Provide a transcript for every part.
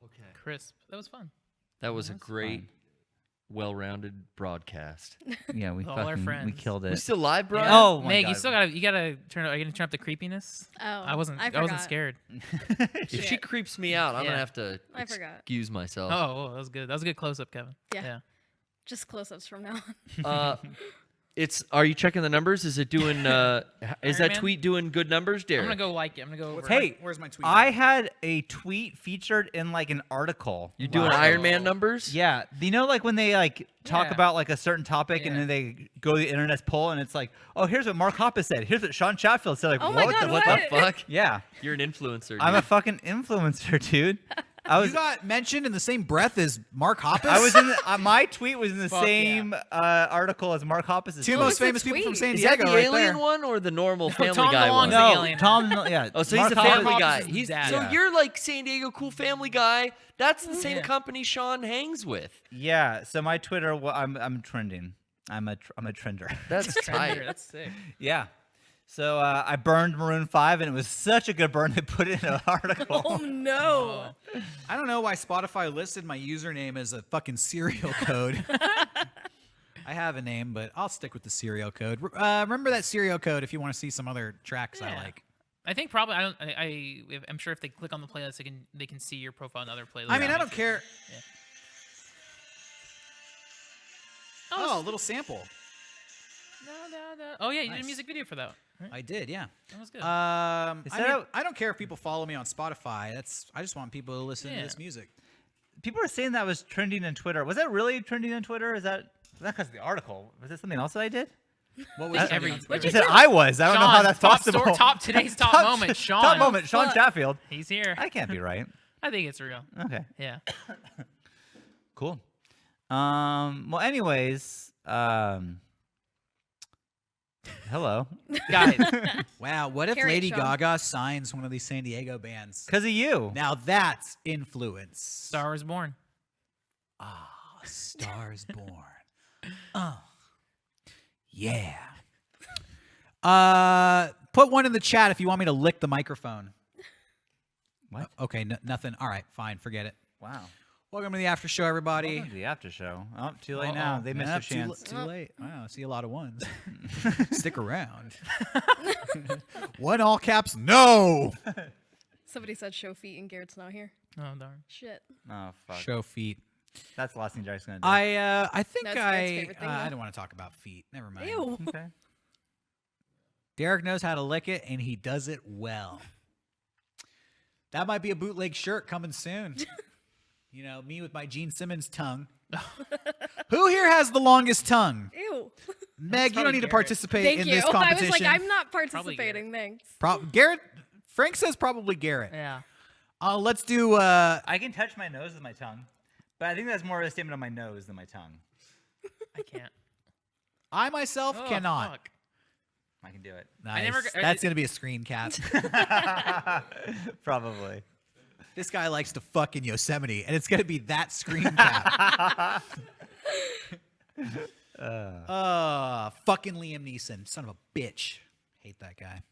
Okay. Crisp. That was fun. That was a great, well-rounded broadcast. Yeah, we All our we friends. killed it. We still live, Brian? Oh my Meg, God. you still gotta turn. Are you gonna turn up the creepiness? Oh, I wasn't forgot. scared. If she Shit. creeps me out, I'm Yeah. gonna have to I forgot. excuse myself. Oh, that was good. That was a good close up, Kevin. Yeah. Just close-ups from now on. Are you checking the numbers? Is it doing? Is that Iron Man? tweet doing good numbers, Derek? I'm gonna go like it. I'm gonna go over. Hey, Where's my tweet? I had a tweet featured in like an article. You doing Iron Man numbers? Yeah, you know, like when they like talk Yeah. about like a certain topic and Yeah. then they go to the internet's poll and it's like, oh, here's what Mark Hoppus said. Here's what Sean Chatfield said. Like, Oh my what God, the what? Fuck. Yeah, You're an influencer. I'm a dude. fucking influencer, dude. I was You got mentioned in the same breath as Mark Hoppus? I was in the, my tweet was in the Fuck same article as Mark Hoppus's. Two tweet. most was the famous people from tweet? San Is Diego that the right alien there. one or the normal Family Tom Guy one? DeLonge's the No, alien. Tom. Yeah. Oh, so Mark he's the Family Hoppus Guy. is He's dad. so Yeah. you're like San Diego cool Family Guy. That's the same company Sean hangs with. Yeah. So my Twitter, I'm trending. I'm a trender. That's tight. That's sick. Yeah. So I burned Maroon 5, and it was such a good burn they put it in an article. Oh no. I don't know why Spotify listed my username as a fucking serial code. I have a name, but I'll stick with the serial code. Remember that serial code if you want to see some other tracks I Yeah. like. I think probably I'm sure if they click on the playlist, they can see your profile in other playlists. I mean, I don't care. Yeah. Oh, a little sample. Oh yeah, you did Nice. a music video for that. Right? I did, yeah. That was good. I that I don't care if people follow me on Spotify. I just want people to listen to Yeah. this music. People are saying that was trending on Twitter. Was that really trending on Twitter? Is that because of the article? Was that something else that I did? What was Every- every? What'd I you said do? I was. I don't know how Sean, that's top possible. today's top moment, Sean. Top moment, Sean Fuck. Chatfield. He's here. I can't be right. I think it's real. Okay, Yeah. cool. Well, anyways, hello. Guys, Wow, what if Carry it, Lady Sean. Gaga signs one of these San Diego bands? Because of you. Now that's influence. Star was born. Stars Born. Yeah. Put one in the chat if you want me to lick the microphone. What? Okay, nothing. All right, fine. Forget it. Wow. Welcome to the after show, everybody. Welcome to the after show. Oh, too late now. They missed Yeah, a chance. Too late. Wow, I see a lot of ones. Stick around. One all caps. No. Somebody said show feet and Garrett's not here. Oh darn. Shit. Oh fuck. Show feet. That's the last thing Jack's gonna do. I think That's Garrett's favorite thing, I though. don't want to talk about feet. Never mind. Ew. Okay. Derek knows how to lick it, and he does it well. That might be a bootleg shirt coming soon. You know, me with my Gene Simmons tongue. Who here has the longest tongue? Ew. Meg, you probably don't need to Garrett. participate Thank in you. this I competition. was like, I'm not Garrett. participating. Thanks. Garrett. Frank says probably Garrett. Yeah. Let's do. I can touch my nose with my tongue, but I think that's more of a statement on my nose than my tongue. I can't. I myself Oh, cannot. fuck. I can do it. Nice. never- That's gonna be a screen cap. Probably. This guy likes to fuck in Yosemite, and it's gonna be that screen cap. Fucking Liam Neeson, son of a bitch. Hate that guy.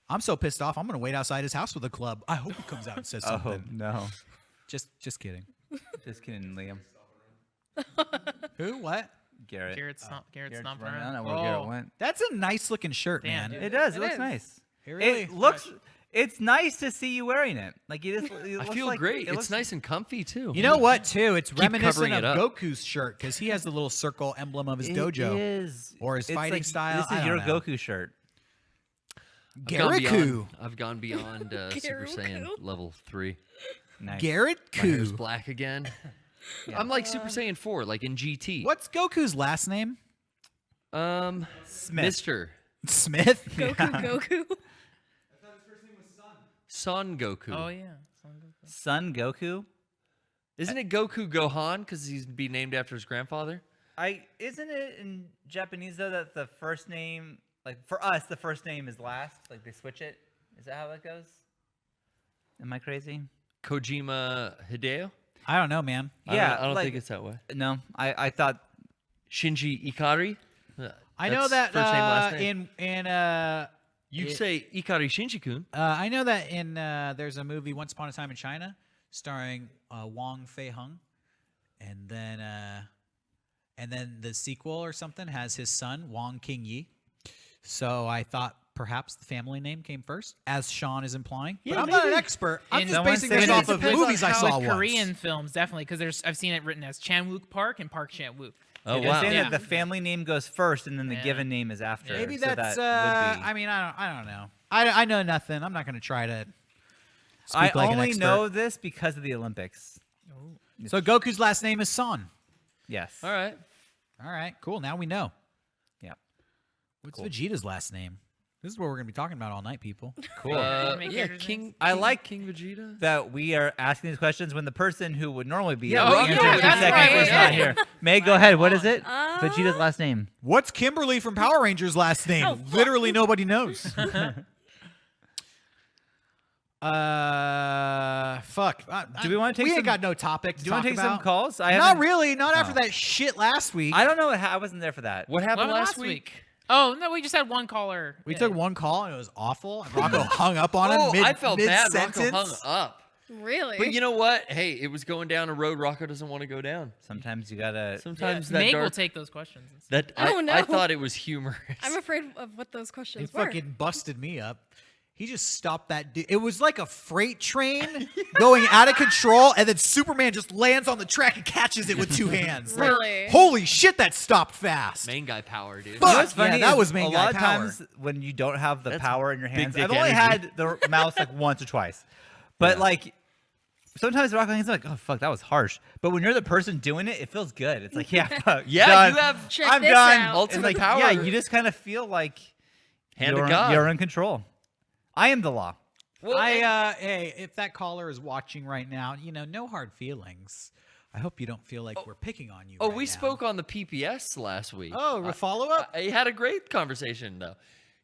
I'm so pissed off. I'm gonna wait outside his house with a club. I hope he comes out and says Oh something. no. Just kidding. Just kidding, Liam. Who? What? Garrett. Garrett's not. Garrett's not running. I around. don't know where Garrett went. That's a nice looking shirt, Damn, man. dude. It does. It It looks is. nice. It really It looks. It's nice to see you wearing it. Like you just. It I looks feel like, great. It It's looks, nice and comfy too. You know what, too? It's covering reminiscent it of up. Goku's shirt because he has the little circle emblem of his It dojo. is. Or his It's fighting like, style. This I is don't your know. Goku shirt. Garrett-ku. I've gone beyond Super Garrett-ku. Saiyan level 3. Nice. Garrett My hair's Ku. black again. I'm like Super Saiyan 4, like in GT. What's Goku's last name? Smith. Mister Smith? Goku. Son Goku. Oh yeah. Son Goku. Isn't it Goku Gohan because he's be named after his grandfather? Isn't it in Japanese though that the first name, like for us, the first name is last? Like they switch it. Is that how that goes? Am I crazy? Kojima Hideo? I don't know, man. Yeah, I don't like- think it's that way. No, I thought. Shinji Ikari? I know That's that first name, last name. in You say Ikari Shinji-kun. I know that in there's a movie Once Upon a Time in China starring Wong Fei-hung, and then the sequel or something has his son Wong King-yi. So I thought perhaps the family name came first, as Sean is implying. Yeah, but I'm not an maybe. expert. I'm And just someone basing said this it off of depends movies on I how saw With once. Korean films, definitely, because I've seen it written as Chan-wook Park and Park Chan-wook. Oh, They're wow. saying Yeah. that the family name goes first and then the Yeah. given name is after. Maybe so that's. that would be. I mean, I don't know. I know nothing. I'm not going to try to. I Speak like an only expert. know this because of the Olympics. So Goku's last name is Son. Yes. All right. All right, cool. Now we know. Yeah. What's Cool. Vegeta's last name? This is what we're going to be talking about all night, people. Cool. Make Yeah, characters' King. I like King Vegeta. that we are asking these questions when the person who would normally be Yeah, able to Rocky answer Road. in 2 That's seconds right, is yeah. not here. May, go ahead. What is it? Uh, Vegeta's last name. What's Kimberly from Power Rangers' last name? Oh, fuck. Literally nobody knows. Fuck. Do we wanna take We some- ain't got no topic to Do you want talk to take some about. calls? Not really. Not after Oh. that shit last week. I don't know. I wasn't there for that. What happened What last week? Oh no, we just had one caller. We Yeah. took one call and it was awful. And Rocco hung up on Oh, him mid, I felt bad. Rocco mid-sentence. hung up. Really? But you know what? Hey, it was going down a road Rocco doesn't want to go down. Sometimes you gotta. Sometimes that Meg will dark, take those questions. that Oh, I no. thought it was humorous. I'm afraid of what those He questions were. fucking busted me up. He just stopped that dude. It was like a freight train going out of control, and then Superman just lands on the track and catches it with two hands. Like, Really? holy shit, that stopped fast. Main guy power, dude. Fuck. You know what's funny? Yeah, that is was main a guy lot of power. times when you don't have the That's power in your big hands. dick I've only energy. had the mouse like once or twice, but like sometimes the rock hands like, oh fuck, that was harsh. But when you're the person doing it, it feels good. It's like, yeah, fuck, Yeah, done. you have Check I'm this done. out. Ultimate And, like, power. Yeah, you just kind of feel like Hand you're, of God. you're in control. I am the law. Well, Hey, if that caller is watching right now, no hard feelings. I hope you don't feel like we're picking on you. oh, right we now. spoke on the PPS last week. Oh, a follow up. I had a great conversation though.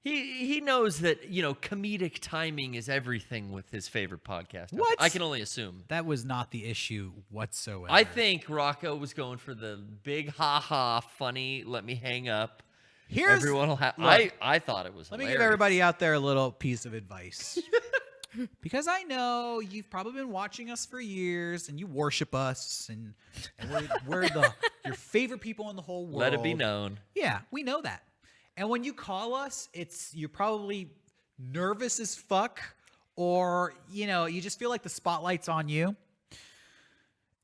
He knows that comedic timing is everything with his favorite podcast. What? I can only assume. That was not the issue whatsoever. I think Rocco was going for the big ha ha funny. Let me hang up. Here's Everyone will have. look, I thought it was. Let me hilarious. give everybody out there a little piece of advice. Because I know you've probably been watching us for years and you worship us and we're your favorite people in the whole world. Let it be known. Yeah, we know that. And when you call us, you're probably nervous as fuck or, you just feel like the spotlight's on you.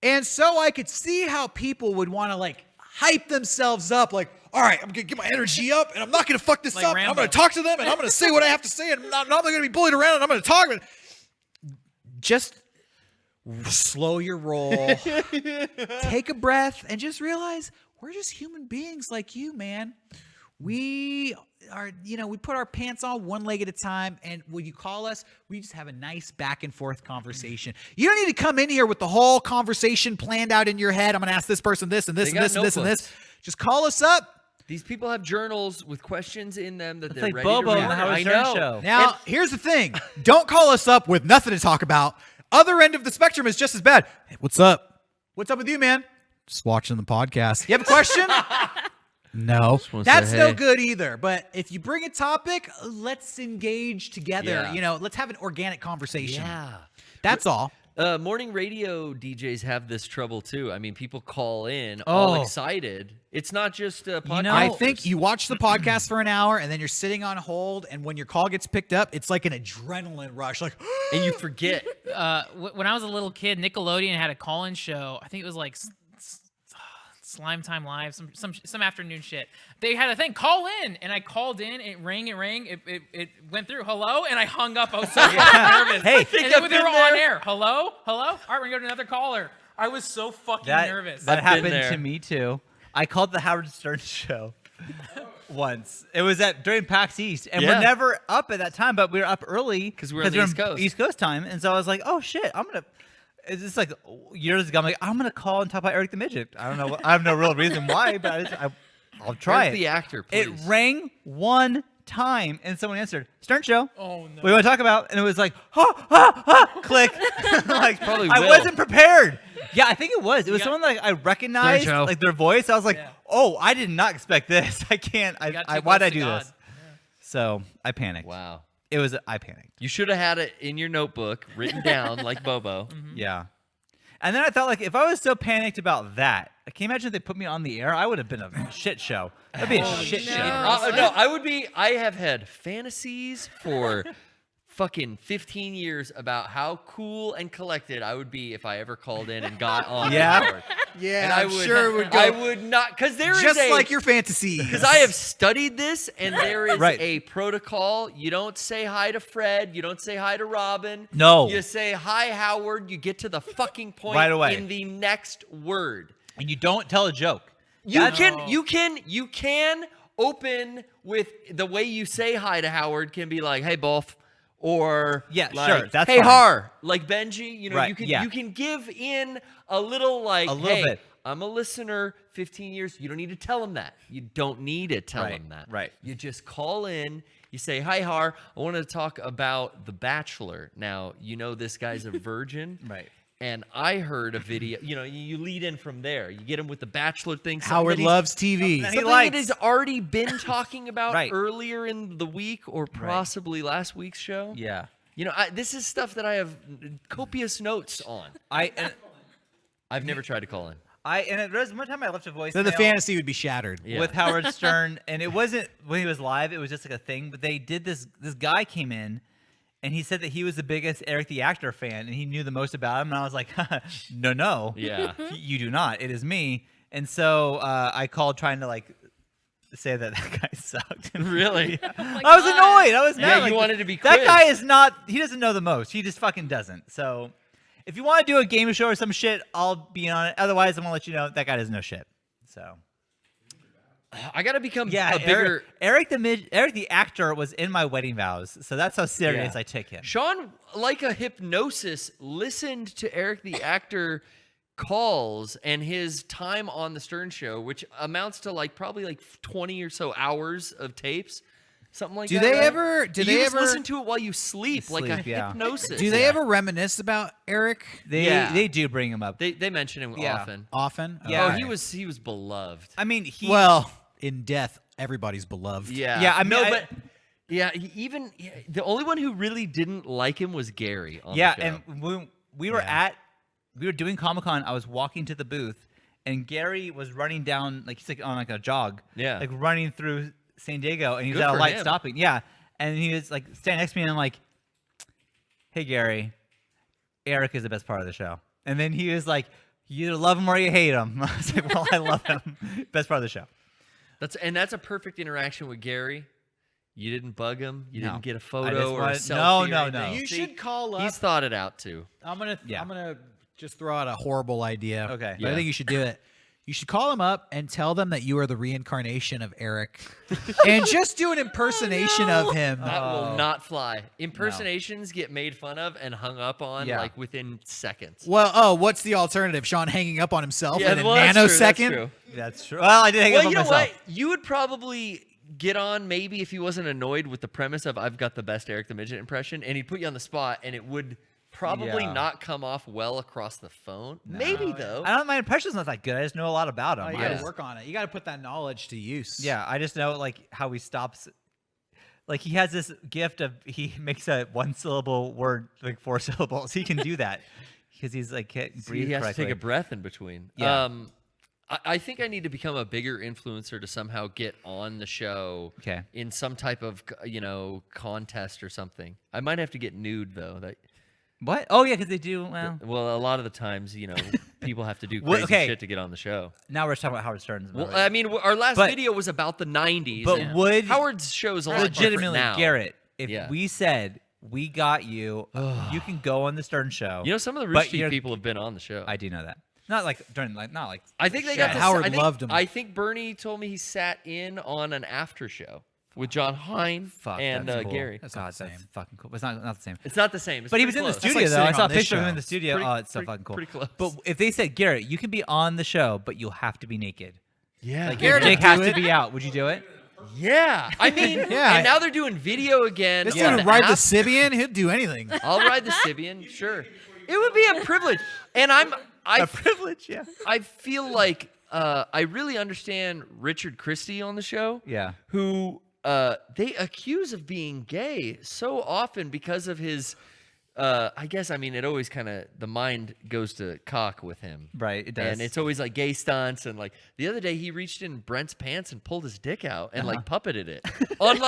And so I could see how people would want to hype themselves up like, all right, I'm going to get my energy up and I'm not going to fuck this Like up. And I'm Rambo. going to talk to them and I'm going to say what I have to say and I'm not going to be bullied around and I'm going to talk. Just slow your roll, take a breath and just realize we're just human beings like you, man. We are, we put our pants on one leg at a time. And when you call us, we just have a nice back and forth conversation. You don't need to come in here with the whole conversation planned out in your head. I'm going to ask this person this and this They and got this and this and notebooks. this. Just call us up. These people have journals with questions in them that It's they're like ready Bobo to in the read. Howard I Stern know. show. Now, here's the thing. Don't call us up with nothing to talk about. Other end of the spectrum is just as bad. Hey, what's up? What's up with you, man? Just watching the podcast. You have a question? No. wanna say That's no hey. good either. But if you bring a topic, let's engage together. Yeah. Let's have an organic conversation. Yeah. That's all. Morning radio DJs have this trouble too. I mean, people call in all excited. It's not just podcast. I think you watch the podcast for an hour and then you're sitting on hold. And when your call gets picked up, it's like an adrenaline rush. Like, and you forget. When I was a little kid, Nickelodeon had a call-in show. I think it was like Slime Time Live, some afternoon shit. They had a thing, call in, and I called in. It rang, it went through. Hello, and I hung up. I was so fucking nervous. Hey, and then they were on air. Hello. All right, we're gonna go to another caller. I was so fucking nervous. That I've been happened there. to me too. I called the Howard Stern show once. It was during PAX East, and Yeah. we're never up at that time, but we were up early 'Cause we're on the East Coast. East Coast time, and so I was like, "Oh shit, I'm gonna." It's just like years ago. I'm like, I'm gonna call and talk about Eric the Midget. I don't know. I have no real reason why, but I'll try Where's it. the actor, It please? rang one time, and someone answered. Stern show. Oh, no. What do you want to talk about? And it was like, ha ha ha, click. Like Probably I Will. wasn't prepared. Yeah, I think it was. It was got- someone like I recognized, Stern show. like their voice. I was like, Yeah. oh, I did not expect this. I can't. You got too Why'd close I to do God. this? So I panicked. Wow. I panicked. You should have had it in your notebook, written down like Bobo. Yeah. And then I thought, like, if I was so panicked about that, can you imagine if they put me on the air? I would have been a shit show. That'd be a shit show. No, I have had fantasies for fucking 15 years about how cool and collected I would be if I ever called in and got on. Yeah? the board. Yeah, And I'm sure it would go I would not, because there is just a, like your fantasy. because I have studied this, and there is Right. a protocol. You don't say hi to Fred. You don't say hi to Robin. No. You say hi, Howard. You get to the fucking point Right away. in the next word. And you don't tell a joke. You That's- can open with the way you say hi to Howard can be like, hey, Bolf. Or Yeah, like, sure, that's hey fine. Har, like Benji, you know, Right, you yeah. can give in a little like, A little hey, bit. I'm a listener, 15 years. You don't need to tell him that. You don't need to tell Right, him that. right. You just call in. You say, hi Har, I want to talk about The Bachelor. Now, you know this guy's a virgin. Right. And I heard a video, you know, you lead in from there. You get him with the Bachelor thing. something Howard that he's- loves TV. He Something likes. that he's already been talking about Right. earlier in the week or possibly last week's show. Yeah. You know, this is stuff that I have copious notes on. I've never tried to call in. And there was one time I left a voicemail. Then the fantasy would be shattered. Yeah. with Howard Stern, and it wasn't when he was live. It was just like a thing. But they did this. This guy came in, and he said that he was the biggest Eric the Actor fan, and he knew the most about him. And I was like, no, Yeah. you do not. It is me. And so I called trying to like say that guy sucked. Really? I was annoyed. I was mad. Yeah, you like, wanted to be that quizzed. guy is not. He doesn't know the most. He just fucking doesn't. So. If you want to do a game show or some shit, I'll be on it. Otherwise, I'm gonna let you know that guy doesn't know shit. So I got to become yeah, a bigger. Eric the actor was in my wedding vows, so that's how serious Yeah. I take him. Sean, like a hypnosis, listened to Eric the Actor calls and his time on the Stern Show, which amounts to like probably like 20 or so hours of tapes. Something like Do that. they right? ever? Do you they just ever? listen to it while you sleep, like a sleep, yeah. hypnosis? Do they ever reminisce about Eric They do bring him up. They mention him Yeah. often. often? Yeah. Oh, Okay. he was beloved. I mean, he Well, in death, everybody's beloved. Yeah. Yeah, I mean, no, I- but yeah, the only one who really didn't like him was Gary. On yeah, the show. and we were doing Comic-Con. I was walking to the booth, and Gary was running down like he's like on like a jog. Yeah. like running through San Diego, and he was Good at a for light him. stopping. Yeah, and he was like standing next to me, and I'm like, "Hey, Gary, Eric is the best part of the show." And then he was like, "You either love him or you hate him." I was like, "Well, I love him. Best part of the show." That's a perfect interaction with Gary. You didn't bug him. You No. didn't get a I photo just or a wanted- selfie. no, or no, anything. no. You See, should call up. He's thought it out too. I'm gonna Yeah. just throw out a horrible idea. Okay. But I Yeah. think you should do it. You should call him up and tell them that you are the reincarnation of Eric, and just do an impersonation of him. That will not fly. Impersonations get made fun of and hung up on Yeah. like within seconds. Well, what's the alternative? Sean hanging up on himself in a well, that's true, that's nanosecond. true. That's true. Well, I did hang Well, up on you know myself. what? You would probably get on maybe if he wasn't annoyed with the premise of I've got the best Eric the Midget impression, and he'd put you on the spot, and it would probably Yeah. not come off well across the phone. Maybe though. I don't. My impression's not that good. I just know a lot about him. Oh, you I got to just- work on it. You got to put that knowledge to use. Yeah, I just know like how he stops. Like he has this gift of he makes a one syllable word like 4 syllables. He can do that because he's like can't breathe He has correctly. to take a breath in between. Yeah. I think I need to become a bigger influencer to somehow get on the show. Okay. In some type of contest or something. I might have to get nude though. What? Oh yeah, because they do. Well, A lot of the times, people have to do Well, crazy okay. shit to get on the show. now we're just talking about Howard Stern. Well, I mean, our last But- video was about the '90s. but and would Howard's show is a lot legitimately, different now. Garrett, if Yeah. we said we got you, you can go on the Stern show. Some of the But Rooster Teeth you're- people have been on the show. I do know that. Not like during not like. I think they shit. got to Howard I think, loved him. I think Bernie told me he sat in on an after show with John Hine Fuck, and that's cool. Gary. That's God, not the that's same. fucking cool. It's not the same. It's not the same. It's But he pretty was in the close. studio like though. I sitting saw a on this picture of him in show. the studio. Pretty- Oh, it's so pretty- fucking cool. pretty close. But if they said, Garrett, you can be on the show, but you'll have to be naked. Yeah. Like Garrett your dick would has do to it. be out. Would you do it? Yeah. I mean, Yeah. and now they're doing video again. This on dude the would ride the app. Sibian. He'll do anything. I'll ride the Sibian, sure. It would be a privilege. And A privilege, yeah. I feel like I really understand Richard Christie on the show. Yeah. Who they accuse of being gay so often because of his. I guess I mean it always kind of the mind goes to cock with him, Right, it does. and it's always like gay stunts and like the other day he reached in Brent's pants and pulled his dick out and like puppeted it on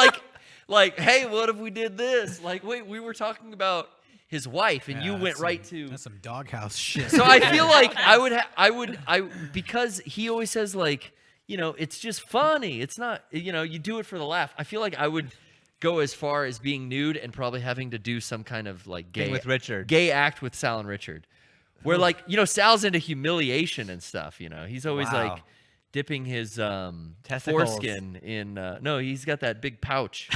like hey, what if we did this? Like wait, we were talking about his wife and you Yeah, went that's right some- to. That's some doghouse shit. So I feel like I because he always says like it's just funny. It's not you do it for the laugh. I feel like I would go as far as being nude and probably having to do some kind of like Thing with Richard. gay act with Sal and Richard, where like Sal's into humiliation and stuff. He's always Wow. like dipping his Testicles. foreskin in. No, he's got that big pouch.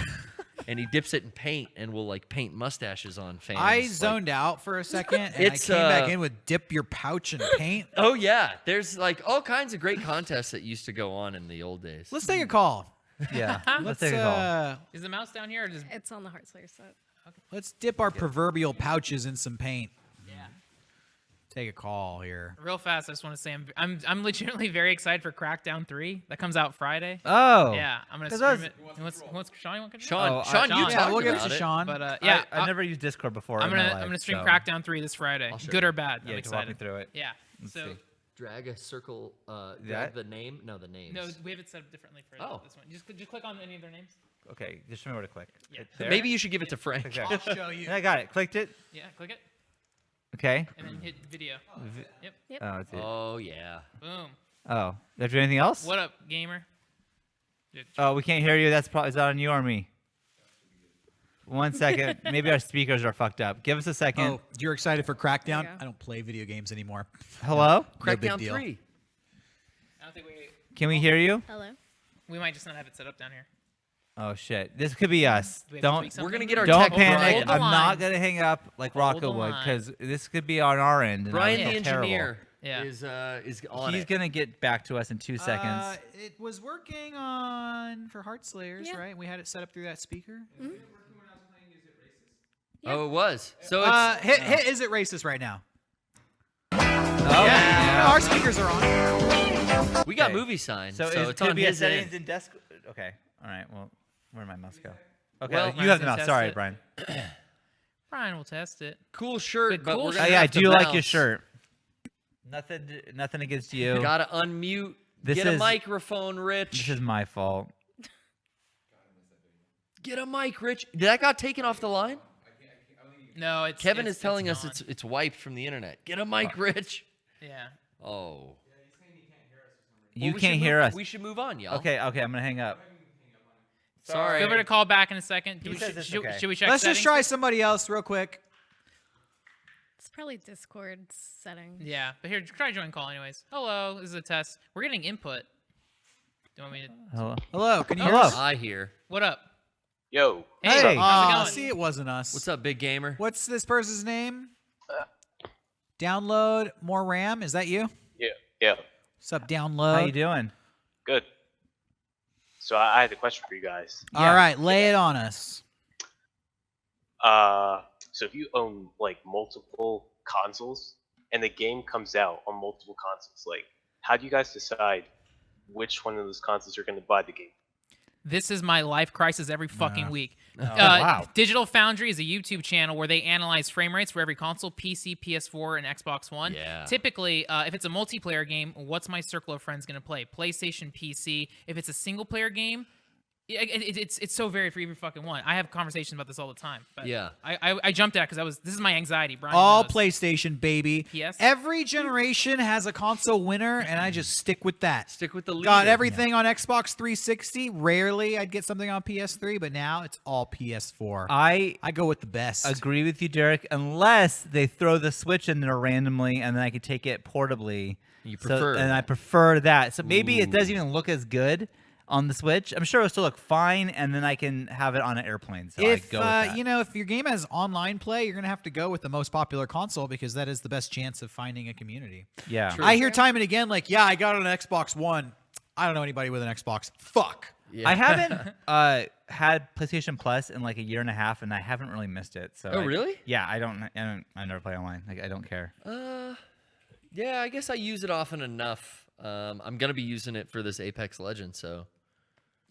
And he dips it in paint and will like paint mustaches on fans. I like- zoned out for a second, and It's, I came back in with dip your pouch in paint. Oh yeah, there's like all kinds of great contests that used to go on in the old days. Let's take a call. Yeah. Let's take a call. Is the mouse down here or just? It's on the Heart Slayer set. Let's dip our proverbial pouches in some paint. Yeah. Take a call here. Real fast, I just want to say I'm legitimately very excited for Crackdown 3 that comes out Friday. Oh. Yeah, I'm gonna 'Cause stream that's- it. Who wants Sean? You want to Sean, Oh, Sean, you Sean. talked Yeah, we'll give it about to Sean. But yeah, I've never used Discord before. I'm in my gonna life, I'm gonna stream so- Crackdown 3 this Friday. show Good you. or bad? Yeah, I'm you can walk me excited. through it. Yeah. Let's So see. Drag a circle. That? Drag the name. No, the names. no, we have it set up differently for Oh. this one. Just click on any of their names. Okay, just show me where to click. Yeah. There? Maybe you should give it to Frank. Okay. I'll show you. Yeah, I got it. Clicked it. Yeah, click it Okay. and then hit video. Yep. Oh, it's it. Oh yeah. Boom. Oh, did I do anything else? What up, gamer? Oh, we can't hear you. That's probably is that on you or me? 1 second. Maybe our speakers are fucked up. Give us a second. Oh, you're excited for Crackdown? Yeah. I don't play video games anymore. Hello? No big Crackdown deal. 3. I don't think Can we hear you? Hello. we might just not have it set up down here. Oh shit. This could be us. Do we have to Don't tweak We're gonna something? get our don't tech panic. Hold the I'm not line. gonna hang up like Hold Rocco the would line. because this could be on our end. and Brian I the feel terrible. engineer Yeah. is on He's it. gonna get back to us in 2 seconds. It was working on for Heart Slayers, Yeah. right? We had it set up through that speaker. Oh, it was. So it's Hit Is It Racist right now? Oh, Yeah. Our speakers are on. we got okay. movie signs, So, so it it's could on be a his settings end. in desk. Okay. All right. Well, where'd my mouse go? Okay. Well, you have the Brian's gonna mouse. Sorry, test it. Brian. Brian will test it. Cool shirt, Good, but cool we're shirt. gonna Oh yeah, I have to do like your bounce. shirt. Nothing against you. Gotta unmute. This Get a is- microphone, Rich. This is my fault. Get a mic, Rich. Did that got taken off the line? No, it's Kevin it's, is telling it's us gone. it's wiped from the internet. Get a mic, Rich. Yeah. Oh. You Well, we can't should hear move- us. We should move on, y'all. Okay. I'm gonna hang up. Sorry. Feel free to call back in a second. He says it's Should okay. we check Let's just settings? try somebody else real quick. It's probably Discord settings. Yeah, but here, try join call anyways. Hello, this is a test. We're getting input. Do you want me to? Hello. Hello, can you hear Hello. us? I hear. What up? Yo, Hey. how's it Aw, going? see, it wasn't us. What's up, big gamer? What's this person's name? Download more RAM. Is that you? yeah, What's up, Download? How you doing? good. So I had a question for you guys. All right, lay it on us. So if you own like multiple consoles and the game comes out on multiple consoles, like how do you guys decide which one of those consoles you're going to buy the game? This is my life crisis every fucking week. wow. Digital Foundry is a YouTube channel where they analyze frame rates for every console, PC, PS4, and Xbox One. Yeah. Typically, if it's a multiplayer game, what's my circle of friends going to play? PlayStation, PC. If it's a single-player game, it's so varied for every fucking one. I have conversations about this all the time. But Yeah. I jumped at because this is my anxiety, Brian. All knows. PlayStation, baby. Yes. Every generation has a console winner, and I just stick with that. Stick with the leader. Got everything on Xbox 360. Rarely I'd get something on PS3, but now it's all PS4. I I go with the best. agree with you, Derek. Unless they throw the Switch in there randomly, and then I could take it portably. You So- prefer and that. I prefer that. So maybe it doesn't even look as good on the Switch. I'm sure it'll still look fine, and then I can have it on an airplane. So if I go with that. you know, if your game has online play, you're gonna have to go with the most popular console because that is the best chance of finding a community. yeah. True. I hear time and again, like, yeah, I got it on Xbox One. I don't know anybody with an Xbox. Fuck. Yeah. I haven't had PlayStation Plus in like a year and a half, and I haven't really missed it. So Oh, really? Yeah, I never play online. Like I don't care. Yeah, I guess I use it often enough. I'm gonna be using it for this Apex Legends, so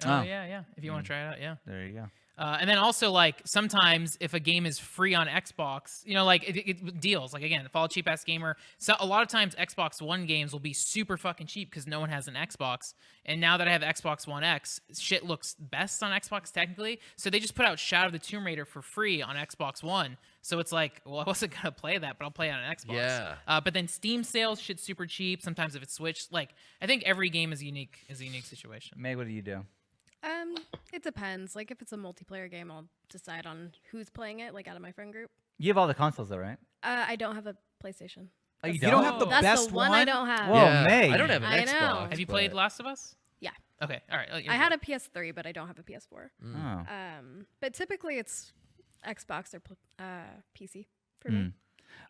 Oh yeah. If you want to try it out, yeah. There you go. And then also, like, sometimes if a game is free on Xbox, you know, like, it deals. Like, again, Fall Cheap Ass Gamer. So a lot of times Xbox One games will be super fucking cheap because no one has an Xbox. And now that I have Xbox One X, shit looks best on Xbox technically. So they just put out Shadow of the Tomb Raider for free on Xbox One. So it's like, well, I wasn't going to play that, but I'll play it on an Xbox. Yeah. But then Steam sales, shit's super cheap. Sometimes if it's Switch, like, I think every game is a unique situation. Meg, what do you do? It depends. Like, if it's a multiplayer game, I'll decide on who's playing it, like, out of my friend group. You have all the consoles, though, right? I don't have a PlayStation. Oh, you You don't? don't have the That's best the one I don't have. Whoa, Yeah, Meg. I don't have an I know. Xbox. Have you played but- Last of Us? Yeah. Okay, all right. I had a PS3, but I don't have a PS4. Oh. But typically it's Xbox or PC for me.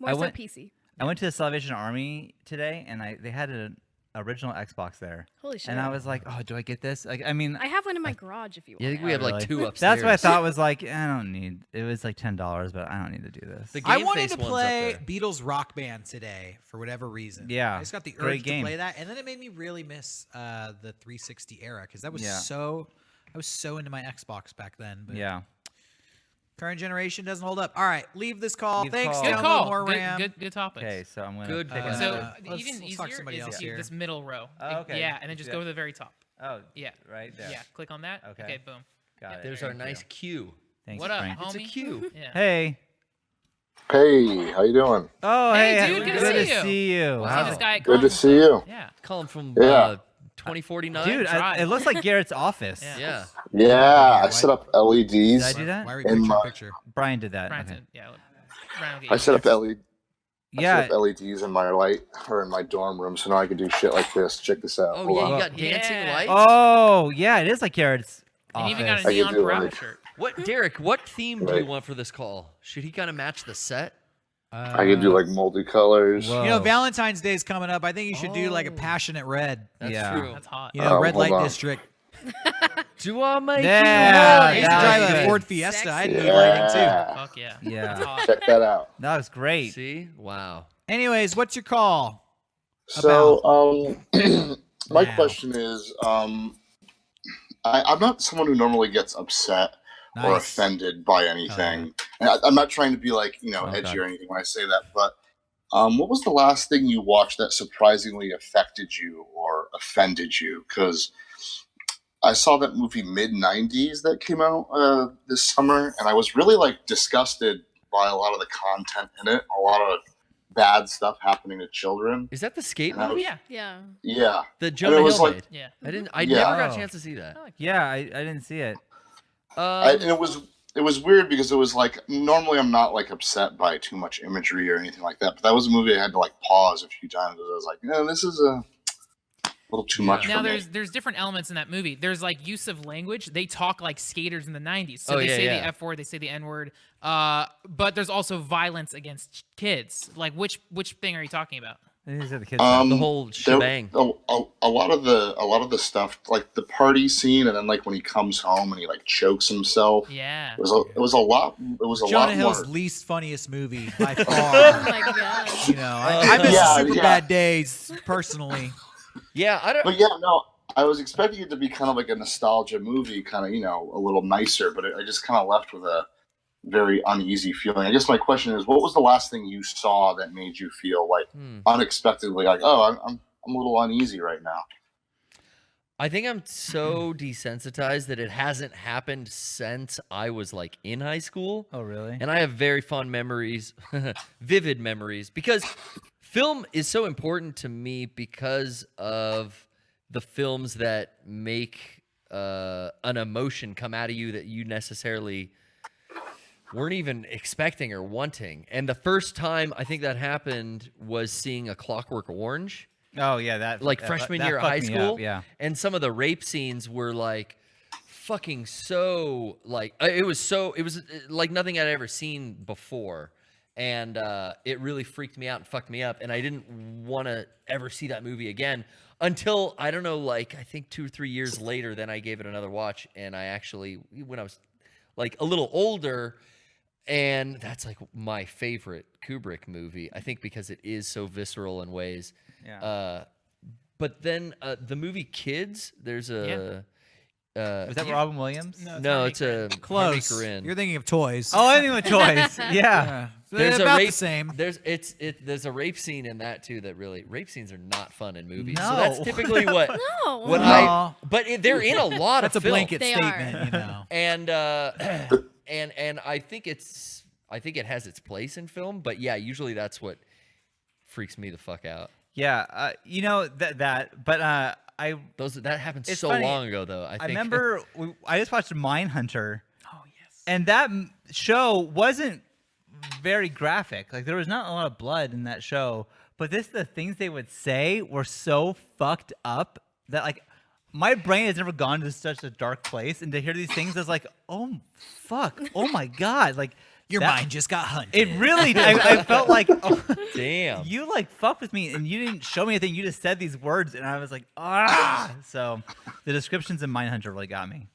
More I so went- PC. I went to the Salvation Army today, and they had an original Xbox there. Holy shit. And I was like, oh, do I get this? Like, I mean, I have one in my garage if you want. Yeah, I think we it. have like really? 2 upstairs. that's what I thought was like, I don't need. It was like $10, but I don't need to do this. The I Game wanted Face to one's up play there. Beatles Rock Band today for whatever reason. Yeah, I just got the great urge game. to play that, and then it made me really miss the 360 era because that was Yeah. I was so into my Xbox back then. But Yeah. current generation doesn't hold up. All right, leave this call. Leave Thanks, call. Good download call. more RAM. Good topics. Okay, so I'm gonna Good pick pick. So another. let's- even let's talk easier somebody is else here. this middle row. Oh, okay. Yeah, and then just Yeah. go to the very top. Oh, Yeah. right there. Yeah, click on that. Okay. Okay, boom. Got it. There's our Thank nice you. queue. Thanks, What up, Frank. It's a homie? queue. Yeah. Hey. Hey, how you doing? Oh, Hey, hey. dude, good good to to see you. see you. See Wow. this guy at Good to Columbus, see you. Yeah. Calling from Yeah. 2049. Dude, Drive. it looks like Garrett's office. Yeah. Yeah. Yeah, I Why- set up Did I LEDs. do that? Why are we In picture my- picture? Brian did that. Brian Okay. said, yeah. Ryan will get I you set up there. LED. I Yeah. set up LEDs in my light or in my dorm room, so now I can do shit like this. Check this out. Oh Hold yeah, on. you got dancing Yeah. lights. Oh, yeah, it is like Garrett's And office. even got a I can neon do parappa it. shirt. What, Derek? What theme do you Right. want for this call? Should he kind of match the set? I can do like multicolors. Whoa. You know, Valentine's Day is coming up. I think you should do like a Oh. passionate red. That's Yeah. true. That's hot. You know, Oh, red hold light on. district. Do I make Yeah, I used to yeah, drive that's a good. Ford Fiesta. I had mood Yeah. lighting too. Fuck yeah. Yeah. That's hot. Check that out. That was great. See? Wow. Anyways, what's your call? So, my Now. question is, I'm not someone who normally gets upset or Nice. offended by anything. And I'm not trying to be like, Oh, edgy God. or anything when I say that, but what was the last thing you watched that surprisingly affected you or offended you? Because I saw that movie mid-90s that came out this summer, and I was really like disgusted by a lot of the content in it, a lot of bad stuff happening to children. Is that the skate And I movie? was- Yeah. Yeah. Yeah. The Jonah it was Hill like- made. Yeah. I Yeah. never got a Oh. chance to see that. I like Yeah, I didn't see it. And it was weird because it was like normally I'm not like upset by too much imagery or anything like that, but that was a movie I had to like pause a few times because I was like, no, this is a little too much Now for me. there's different elements in that movie. There's like use of language. They talk like skaters in the 90s. So Oh, they yeah, say yeah. the F word, they say the N word. But there's also violence against kids. Like which thing are you talking about? These are the kids. The whole There- shebang. a lot of the stuff, like the party scene, and then like when he comes home and he like chokes himself. Yeah. It was a lot. It was a Jonah lot Hill's more. least funniest movie by Oh far. my god. You know, I miss Yeah, Super yeah. Bad Days personally. Yeah, I don't. But yeah, no, I was expecting it to be kind of like a nostalgia movie, kind of a little nicer, but I just kind of left with a very uneasy feeling. I guess my question is, what was the last thing you saw that made you feel like unexpectedly like, oh, I'm a little uneasy right now? I think I'm so desensitized that it hasn't happened since I was like in high school. Oh, really? And I have very fond memories, vivid memories, because film is so important to me because of the films that make an emotion come out of you that you necessarily weren't even expecting or wanting. And the first time I think that happened was seeing A Clockwork Orange, Oh, yeah, that like that- freshman that year of fucked high me school. up, yeah. And some of the rape scenes were like fucking so like it was like nothing I'd ever seen before. And it really freaked me out and fucked me up. And I didn't want to ever see that movie again until, I don't know, like I think 2 or 3 years later, then I gave it another watch. And I actually, when I was like a little older, and that's like my favorite Kubrick movie, I think because it is so visceral in ways. Yeah. But then the movie Kids, there's a Was that Robin Williams? No, it's a Harvey Close. Korine. You're thinking of toys. Oh, I think with toys. Yeah. Yeah. There's They're about a rape, the same. There's a rape scene in that too. That really rape scenes are not fun in movies. So No. that's typically what No. what No. I. But they're in a lot That's of a film. blanket They statement, are. you know. And I think it has its place in film. But yeah, usually that's what freaks me the fuck out. Yeah. You know that. But That happened It's so funny. long ago though. I I think. remember I just watched Mindhunter. Oh yes. And that show wasn't very graphic. Like there was not a lot of blood in that show, but the things they would say were so fucked up that like my brain has never gone to such a dark place, and to hear these things, I was like, oh fuck, oh my god, like Your that- mind just got hunted. It really, I felt like, oh, Damn. you like fucked with me, and you didn't show me anything. You just said these words, and I was like, ah. So the descriptions in Mindhunter really got me.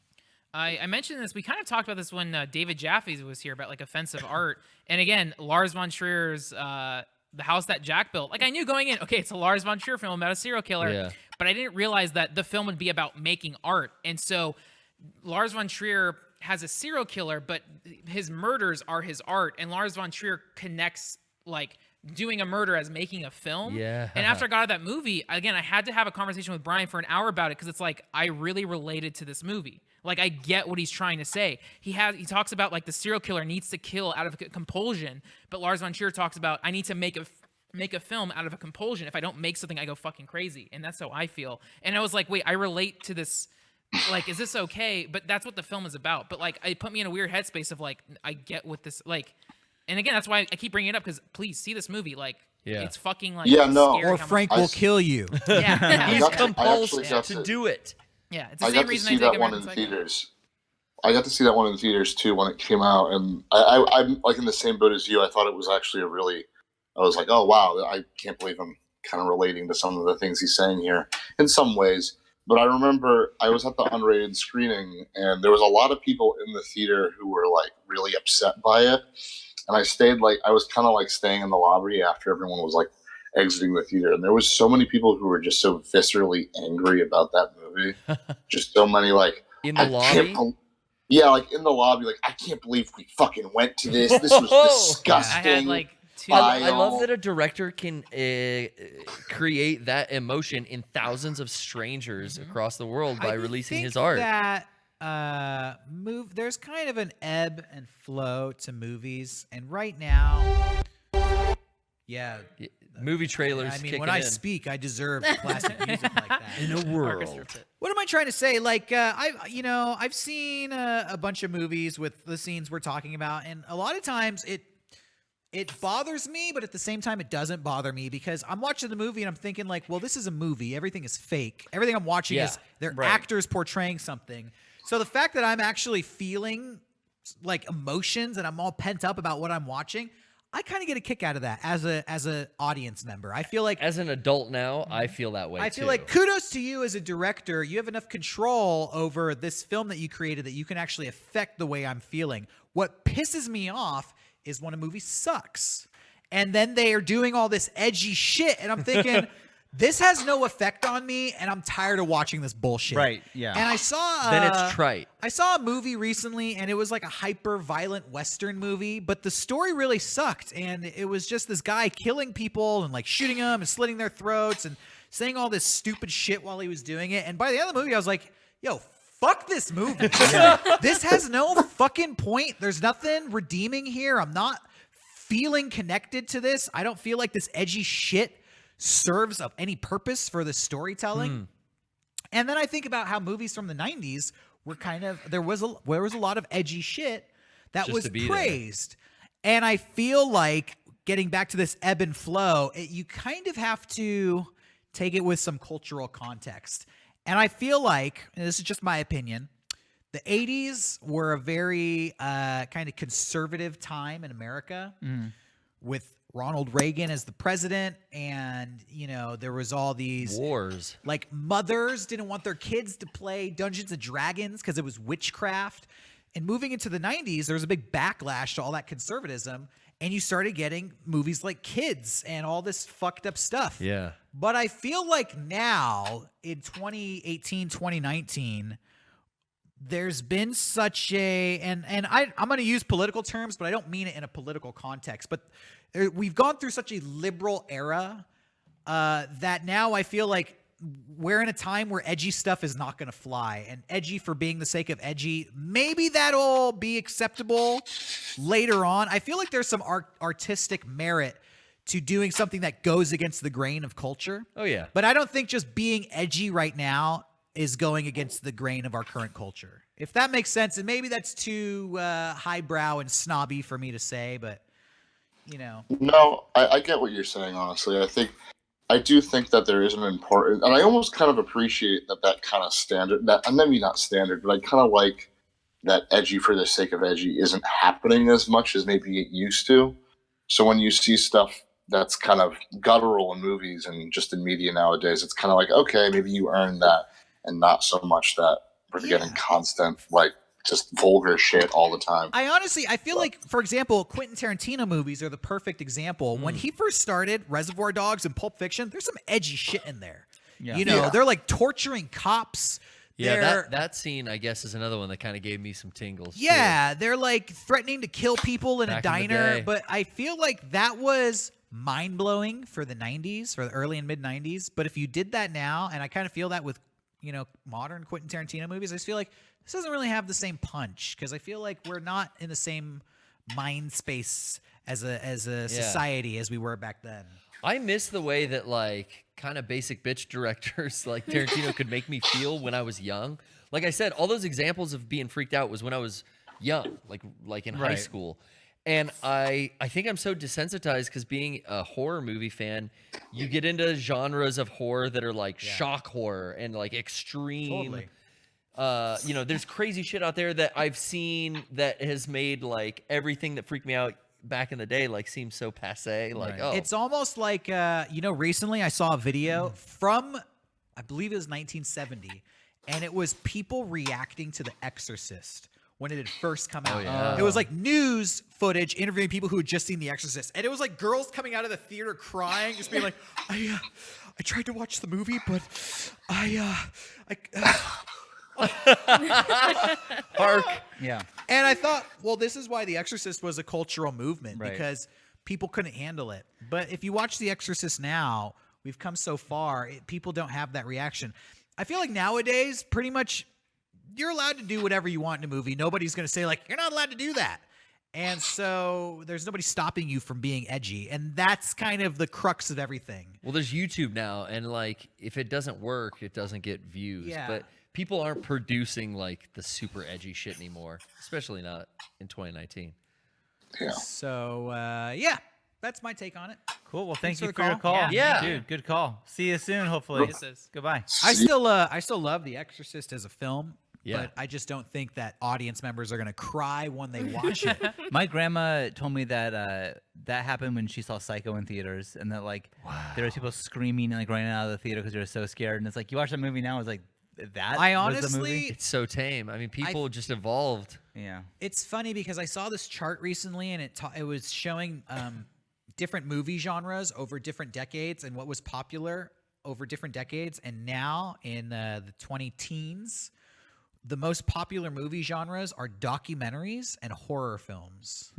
I mentioned this. We kind of talked about this when David Jaffe was here about like offensive art. And again, Lars von Trier's The House That Jack Built. Like I knew going in, okay, it's a Lars von Trier film about a serial killer. Yeah. But I didn't realize that the film would be about making art. And so Lars von Trier has a serial killer, but his murders are his art. And Lars von Trier connects like doing a murder as making a film. Yeah. And after I got out of that movie, again, I had to have a conversation with Brian for an hour about it because it's like I really related to this movie. Like I get what he's trying to say. He talks about like the serial killer needs to kill out of compulsion, but Lars von Trier talks about I need to make a film out of a compulsion. If I don't make something, I go fucking crazy, and that's how I feel. And I was like, wait, I relate to this. Like, is this okay? But that's what the film is about. But like, it put me in a weird headspace of like, I get what this like. And again, that's why I keep bringing it up because please see this movie. Like, it's fucking like Yeah, no. scary Or how Frank I will s- kill you. much- yeah, He's got to- I compulsed actually got to to- do it. yeah. It's the I same got to reason see I take that one in American Psycho. theaters. I got to see that one in theaters too when it came out, and I'm like in the same boat as you. I thought it was actually I was like, oh wow, I can't believe I'm kind of relating to some of the things he's saying here in some ways. But I remember I was at the unrated screening, and there was a lot of people in the theater who were like really upset by it. And I was kind of like staying in the lobby after everyone was like exiting the theater, and there was so many people who were just so viscerally angry about that movie. Just so many like In the I lobby. yeah, like in the lobby, like I can't believe we fucking went to this. This was I disgusting. had like two. I I love that a director can create that emotion in thousands of strangers across the world by I releasing think his art. That there's kind of an ebb and flow to movies, and right now, yeah. Movie trailers. I mean, kicking when I in. speak, I deserve classic music like that. in a Orchestra world. pit. What am I trying to say? Like, I've seen a bunch of movies with the scenes we're talking about, and a lot of times it bothers me, but at the same time, it doesn't bother me because I'm watching the movie and I'm thinking like, well, this is a movie. Everything is fake. Everything I'm watching is they're right. actors portraying something. So the fact that I'm actually feeling like emotions and I'm all pent up about what I'm watching, I kind of get a kick out of that as a audience member. I feel like As an adult now, I feel that way I too. feel like kudos to you as a director. You have enough control over this film that you created that you can actually affect the way I'm feeling. What pisses me off is when a movie sucks. And then they are doing all this edgy shit. And I'm thinking, this has no effect on me. And I'm tired of watching this bullshit. Right, yeah. And I saw. Then it's trite. I saw a movie recently, and it was like a hyper-violent Western movie, but the story really sucked, and it was just this guy killing people and like shooting them and slitting their throats and saying all this stupid shit while he was doing it. And by the end of the movie, I was like, yo, fuck this movie. This has no fucking point. There's nothing redeeming here. I'm not feeling connected to this. I don't feel like this edgy shit serves of any purpose for the storytelling. And then I think about how movies from the 90s were there was a lot of edgy shit that Just was to be there. praised. And I feel like getting back to this ebb and flow, you kind of have to take it with some cultural context. And I feel like, and this is just my opinion, the 80s were a very kind of conservative time in America with Ronald Reagan as the president, and there was all these Wars. like mothers didn't want their kids to play Dungeons and Dragons because it was witchcraft. And moving into the 90s, there was a big backlash to all that conservatism, and you started getting movies like Kids and all this fucked up stuff. Yeah. But I feel like now in 2018, 2019, there's been such a I'm going to use political terms, but I don't mean it in a political context. But we've gone through such a liberal era that now I feel like we're in a time where edgy stuff is not going to fly, and edgy for being the sake of edgy, maybe that'll be acceptable later on. I feel like there's some artistic merit to doing something that goes against the grain of culture. Oh yeah. But I don't think just being edgy right now is going against the grain of our current culture. If that makes sense, and maybe that's too highbrow and snobby for me to say, but you know. No, I get what you're saying, honestly. I do think that there is an important, and I almost kind of appreciate that kind of standard, that, and maybe not standard, but I kind of like that edgy for the sake of edgy isn't happening as much as maybe it used to. So when you see stuff that's kind of guttural in movies and just in media nowadays, it's kind of like, okay, maybe you earned that, and not so much that we're getting constant, like, just vulgar shit all the time. I feel like, for example, Quentin Tarantino movies are the perfect example. When he first started Reservoir Dogs and Pulp Fiction, there's some edgy shit in there. Yeah. You know, they're like torturing cops. Yeah, that scene, I guess, is another one that kind of gave me some tingles. Yeah, they're like threatening to kill people in Back a in the diner. day. But I feel like that was mind-blowing for the 90s, for the early and mid-90s. But if you did that now, and I kind of feel that with, you know, modern Quentin Tarantino movies, I just feel like this doesn't really have the same punch, because I feel like we're not in the same mind space as a society as we were back then. I miss the way that, like, kind of basic bitch directors like Tarantino could make me feel when I was young. Like I said, all those examples of being freaked out was when I was young, like in high school. And I think I'm so desensitized because being a horror movie fan, you get into genres of horror that are like shock horror and like extreme. Totally. You know, there's crazy shit out there that I've seen that has made like everything that freaked me out back in the day like seem so passe. Like, oh, It's almost like, you know, recently I saw a video from, I believe it was 1970, and it was people reacting to The Exorcist when it had first come out. yeah. It was like news footage interviewing people who had just seen The Exorcist, and it was like girls coming out of the theater crying, just being like, I tried to watch the movie, but Hark. Yeah. And I thought, well, this is why The Exorcist was a cultural movement, Right. because people couldn't handle it. But if you watch The Exorcist now, we've come so far, people don't have that reaction. I feel like nowadays, pretty much, you're allowed to do whatever you want in a movie. Nobody's going to say, like, you're not allowed to do that. And so there's nobody stopping you from being edgy. And that's kind of the crux of everything. Well, there's YouTube now, and like if it doesn't work, it doesn't get views. Yeah. But people aren't producing like the super edgy shit anymore, especially not in 2019. Yeah. So, yeah, that's my take on it. Cool. Well, Thanks thank you for for the your call. call. Yeah. Dude, good call. See you soon, hopefully. Kisses. Goodbye. I still love The Exorcist as a film. Yeah. But I just don't think that audience members are going to cry when they watch it. My grandma told me that that happened when she saw Psycho in theaters, and that like there was people screaming and like running out of the theater because they were so scared. And it's like you watch that movie now, it's like that. I was the honestly, movie? It's so tame. I mean, people just evolved. Yeah. it's funny because I saw this chart recently, and it was showing different movie genres over different decades and what was popular over different decades. And now in the 20-teens, the most popular movie genres are documentaries and horror films.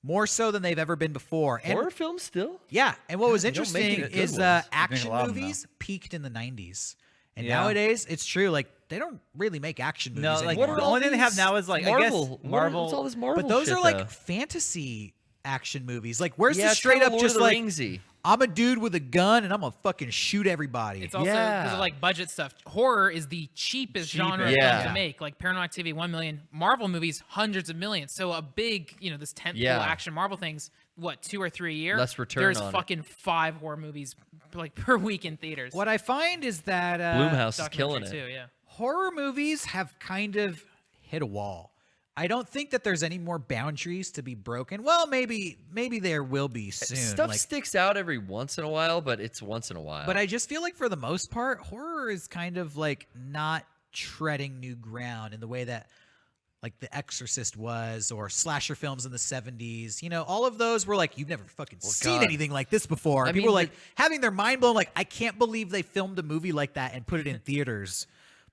More so than they've ever been before. And Horror films still? yeah, and what was they don't make interesting it good is ones. They make a action lot of them, movies peaked in the 90s. And Yeah. nowadays, it's true, like, they don't really make action movies No, like anymore. the only thing they have now is like Marvel. I guess Marvel. What's all this Marvel? But those shit, are like though? fantasy action movies. Like, where's Yeah, the it's straight kinda up Lord just of the like, Ringsy. I'm a dude with a gun and I'm gonna fucking shoot everybody? It's also because Yeah. of like budget stuff. Horror is the cheapest genre of Yeah. film to make. Like Paranormal Activity, 1 million. Marvel movies, hundreds of millions. So a big, this tentpole action Marvel things, what, 2 or 3 a year? Less return There's on it. fucking 5 horror movies like per week in theaters. What I find is that Blumhouse is killing Documentary it. too, yeah. horror movies have kind of hit a wall. I don't think that there's any more boundaries to be broken. Well, maybe there will be soon. Stuff like, sticks out every once in a while, but it's once in a while. but I just feel like for the most part, horror is kind of like not treading new ground in the way that like The Exorcist was, or slasher films in the 70s. All of those were like, you've never fucking seen God. anything like this before. I People mean, were like having their mind blown, like, I can't believe they filmed a movie like that and put it in theaters.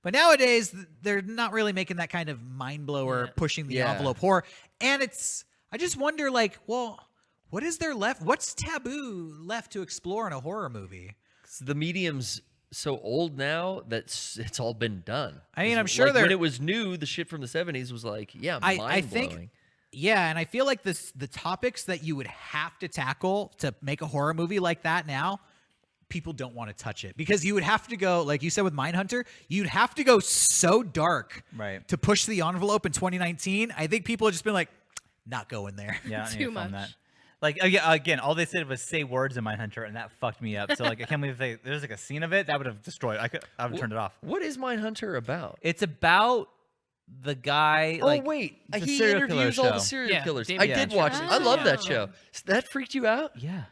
But nowadays, they're not really making that kind of mind blower, pushing the Yeah. envelope horror. And I just wonder, like, well, what is there left? What's taboo left to explore in a horror movie? The medium's so old now that it's all been done. I mean, It's I'm sure like, there- when it was new, the shit from the 70s was like, yeah, mind I blowing. think, yeah, and I feel like the topics that you would have to tackle to make a horror movie like that now, people don't want to touch it because you would have to go, like you said with Mindhunter, you'd have to go so dark Right. to push the envelope in 2019. I think people have just been like, not going there. Yeah, I don't need Too to film much. that. Like again, all they said was say words in Mindhunter, and that fucked me up. So like, I can't believe there's like a scene of it that would have destroyed. I would have turned it off. What is Mindhunter about? It's about the guy. Oh, like, wait. it's a He serial killer interviews all the show. serial Yeah, killers. David I Yeah. did watch it. I Oh. love that show. That freaked you out? Yeah.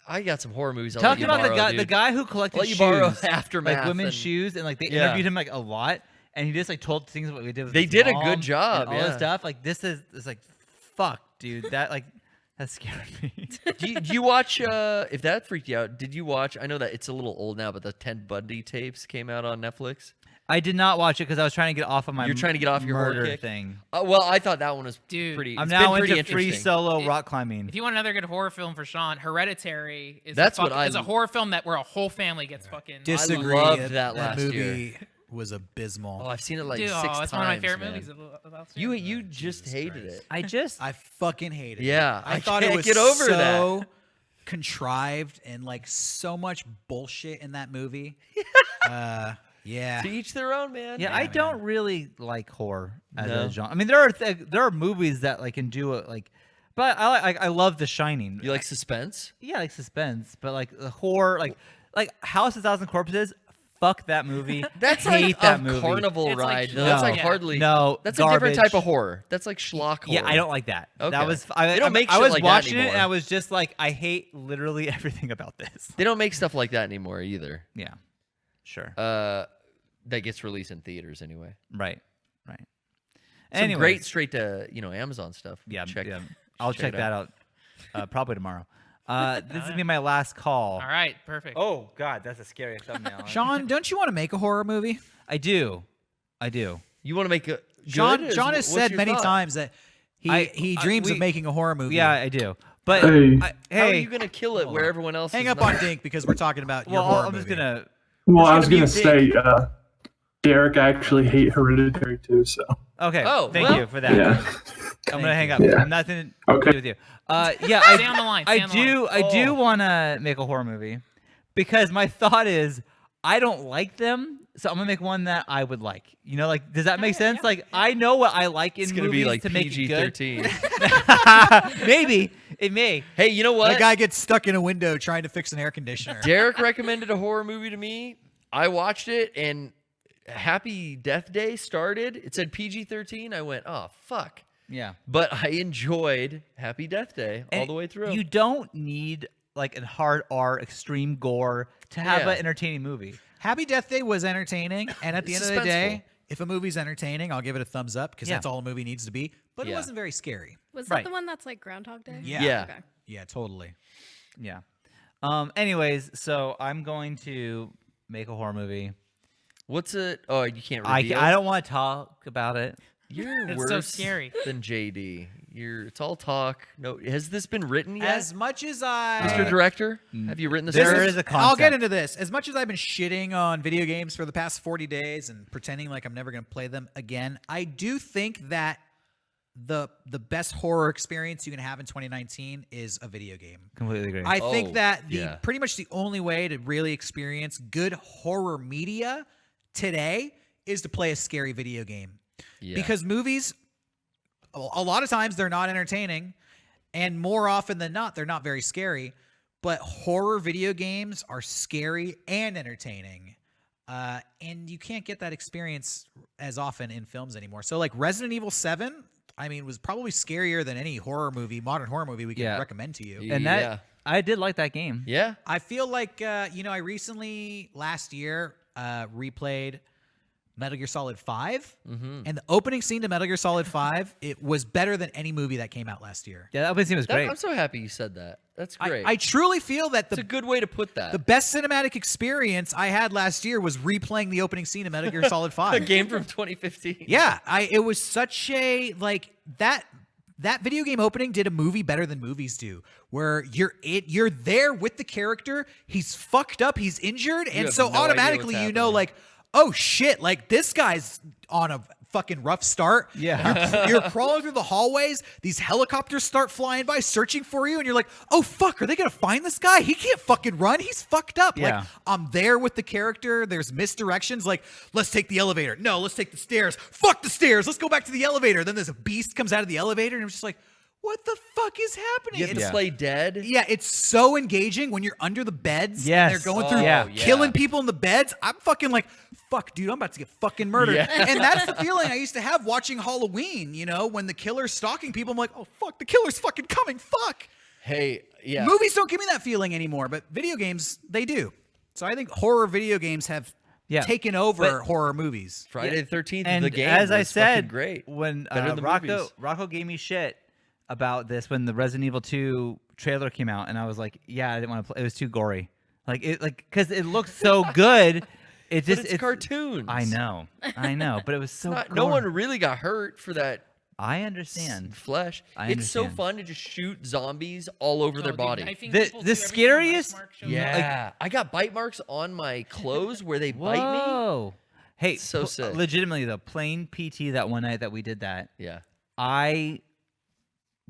I got some horror movies. I'll Talking let you about the borrow, guy, the dude. guy who collected I'll let you shoes, borrow Aftermath like women's and- shoes, and like they Yeah. interviewed him like a lot, and he just like told things what we did. With They his did a mom good job, and all this yeah. stuff. Like this is like, fuck, dude. That like that scared me. Do you watch, if that freaked you out, did you watch, I know that it's a little old now, but the Ted Bundy tapes came out on Netflix? I did not watch it because I was trying to get off of my. You're trying to get off your horror murder kick? thing. Well, I thought that one was Dude. pretty, I'm it's now been pretty into free interesting. solo rock climbing. If you want another good horror film for Sean, Hereditary is That's what I it's a l- horror film that where a whole family gets fucking Disagree. loved that last movie was abysmal. Oh, I've seen it like Dude, 6 times, it's one of my favorite man. movies of last You year. you just hated it. I fucking hated it. Yeah, I I thought it can't was get over so that. contrived and like so much bullshit in that movie. Yeah. To each their own, man. Yeah, I don't really like horror as No. a genre. I mean, there are movies that like can do it, like, but I love The Shining. You like suspense? Yeah, like suspense, but like the horror, like House of 1,000 Corpses. Fuck that movie. That's hate like that a movie. carnival It's like ride. schlock. That's like Yeah. hardly. No, that's a different type garbage. of horror. That's like schlock horror. Yeah, I don't like that. Okay. That was They don't make I shit was like that watching it and anymore. I was just like, I hate literally everything about this. They don't make stuff like that anymore either. Yeah, sure. That gets released in theaters anyway. Right. Some Anyways, great straight to Amazon stuff. Yeah, check. yeah. I'll check it that out probably tomorrow. This is gonna be my last call. All right, perfect. Oh God, that's a scary thumbnail. Sean, don't you want to make a horror movie? I do. You want to make a Sean good? Sean has What's said your many thought? times that he dreams of making a horror movie. Yeah, I do. But Hey. How are hey, you gonna kill it where everyone else Hang is up not? on Dink because we're talking about your well, horror I'm just movie. gonna. Well, I was gonna gonna be say, Derek, I actually hate Hereditary too. So Okay. Oh, thank well, you for that. yeah, I'm gonna hang up. Yeah. I'm nothing to Okay. do with you. Yeah, Stay on the line, stay on the line. I do want to make a horror movie because my thought is I don't like them, so I'm gonna make one that I would like. You know, like, does that make sense? Like, I know what I like in It's gonna movies be like to make it good. PG-13. Maybe it may. Hey, you know what? That guy gets stuck in a window trying to fix an air conditioner. Derek recommended a horror movie to me. I watched it, and Happy Death Day started. It said PG-13. I went, oh fuck. Yeah. But I enjoyed Happy Death Day all And the way through. You don't need like a hard R, extreme gore to have Yeah. an entertaining movie. Happy Death Day was entertaining, and at the end It's of the day, suspenseful. if a movie's entertaining, I'll give it a thumbs up because Yeah. that's all a movie needs to be. But it Yeah. wasn't very scary. Was Right. that the one that's like Groundhog Day? Yeah. Yeah. Okay. Yeah, totally. Yeah. Anyways, so I'm going to make a horror movie. What's it? Oh, you can't I reveal. don't want to talk about it. You're It's worse so scary. than JD. It's all talk. No, has this been written yet, As much as I Mr. Director? Have you written this? There script? is a I'll get concept. into this. As much as I've been shitting on video games for the past 40 days and pretending like I'm never going to play them again, I do think that the best horror experience you can have in 2019 is a video game. Completely agree. I Oh, think that yeah. pretty much the only way to really experience good horror media today is to play a scary video game. Yeah. Because movies, a lot of times they're not entertaining, and more often than not, they're not very scary. But horror video games are scary and entertaining. And you can't get that experience as often in films anymore. So like Resident Evil 7, I mean, was probably scarier than any horror movie, modern horror movie we can Yeah. recommend to you. and that Yeah. I did like that game. Yeah. I feel like, I recently, last year, replayed Metal Gear Solid 5, Mm-hmm. and the opening scene to Metal Gear Solid 5, it was better than any movie that came out last year. Yeah, that opening scene was great. I'm so happy you said that. That's great. I truly feel that It's a good way to put that. the best cinematic experience I had last year was replaying the opening scene of Metal Gear Solid 5. a game from 2015. Yeah, it was such a like that video game opening did a movie better than movies do, where you're there with the character, he's fucked up, he's injured, and have so no idea automatically what's you know happening. like, oh shit, like this guy's on a fucking rough start. Yeah. You're crawling through the hallways, these helicopters start flying by searching for you, and you're like, oh fuck, are they gonna find this guy? He can't fucking run, he's fucked up. Yeah. Like I'm there with the character, there's misdirections, like let's take the elevator, no, let's take the stairs, fuck the stairs, let's go back to the elevator. Then there's a beast comes out of the elevator, and I'm just like, what the fuck is happening? You have to It's- play dead. yeah, it's so engaging when you're under the beds. Yes. And they're going through yeah. killing people in the beds. I'm fucking like, fuck, dude, I'm about to get fucking murdered. Yeah. And that's the feeling I used to have watching Halloween, you know, when the killer's stalking people. I'm like, oh, fuck, the killer's fucking coming. Fuck. Hey, yeah. Movies don't give me that feeling anymore, but video games, they do. So I think horror video games have Yeah. taken over But- horror movies. Friday the 13th, And the game as I was fucking said, great. when Better than the movies. Rocco gave me shit about this when the Resident Evil 2 trailer came out, and I was like, yeah, I didn't want to play. It was too gory. Because it looked so good. It But just it's cartoons. I know, but it was so. No gory. one really got hurt for that I understand. flesh. I It's so understand. fun to just shoot zombies all over their Oh, dude, body. knifing The- people the too, every time a scariest- bite mark shows up. Yeah, I got bite marks on my clothes where they bite me. Whoa. Hey, It's so sick. legitimately though, playing PT that one night that we did that, Yeah, I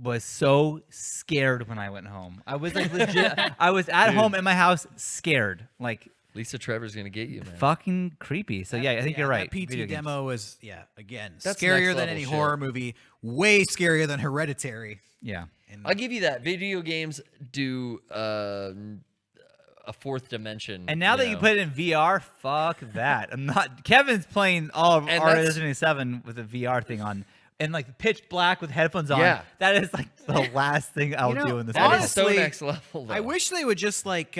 was so scared when I went home. I was like legit. I was at home in my house, scared, like Lisa Trevor's gonna get you, man. fucking creepy. So yeah, I think you're right. That PT Video games. demo was, again, That's scarier next than level any shit. horror movie. Way scarier than Hereditary. Yeah. And I'll give you that. Video games do a fourth dimension. And now that you put it in VR, fuck that. I'm not. Kevin's playing all of And our that's- Resident Evil 7 with a VR thing on, and like pitch black with headphones on. Yeah. That is like the last thing I'll know, do in this. that world. is so honestly, next level. Though. I wish they would just like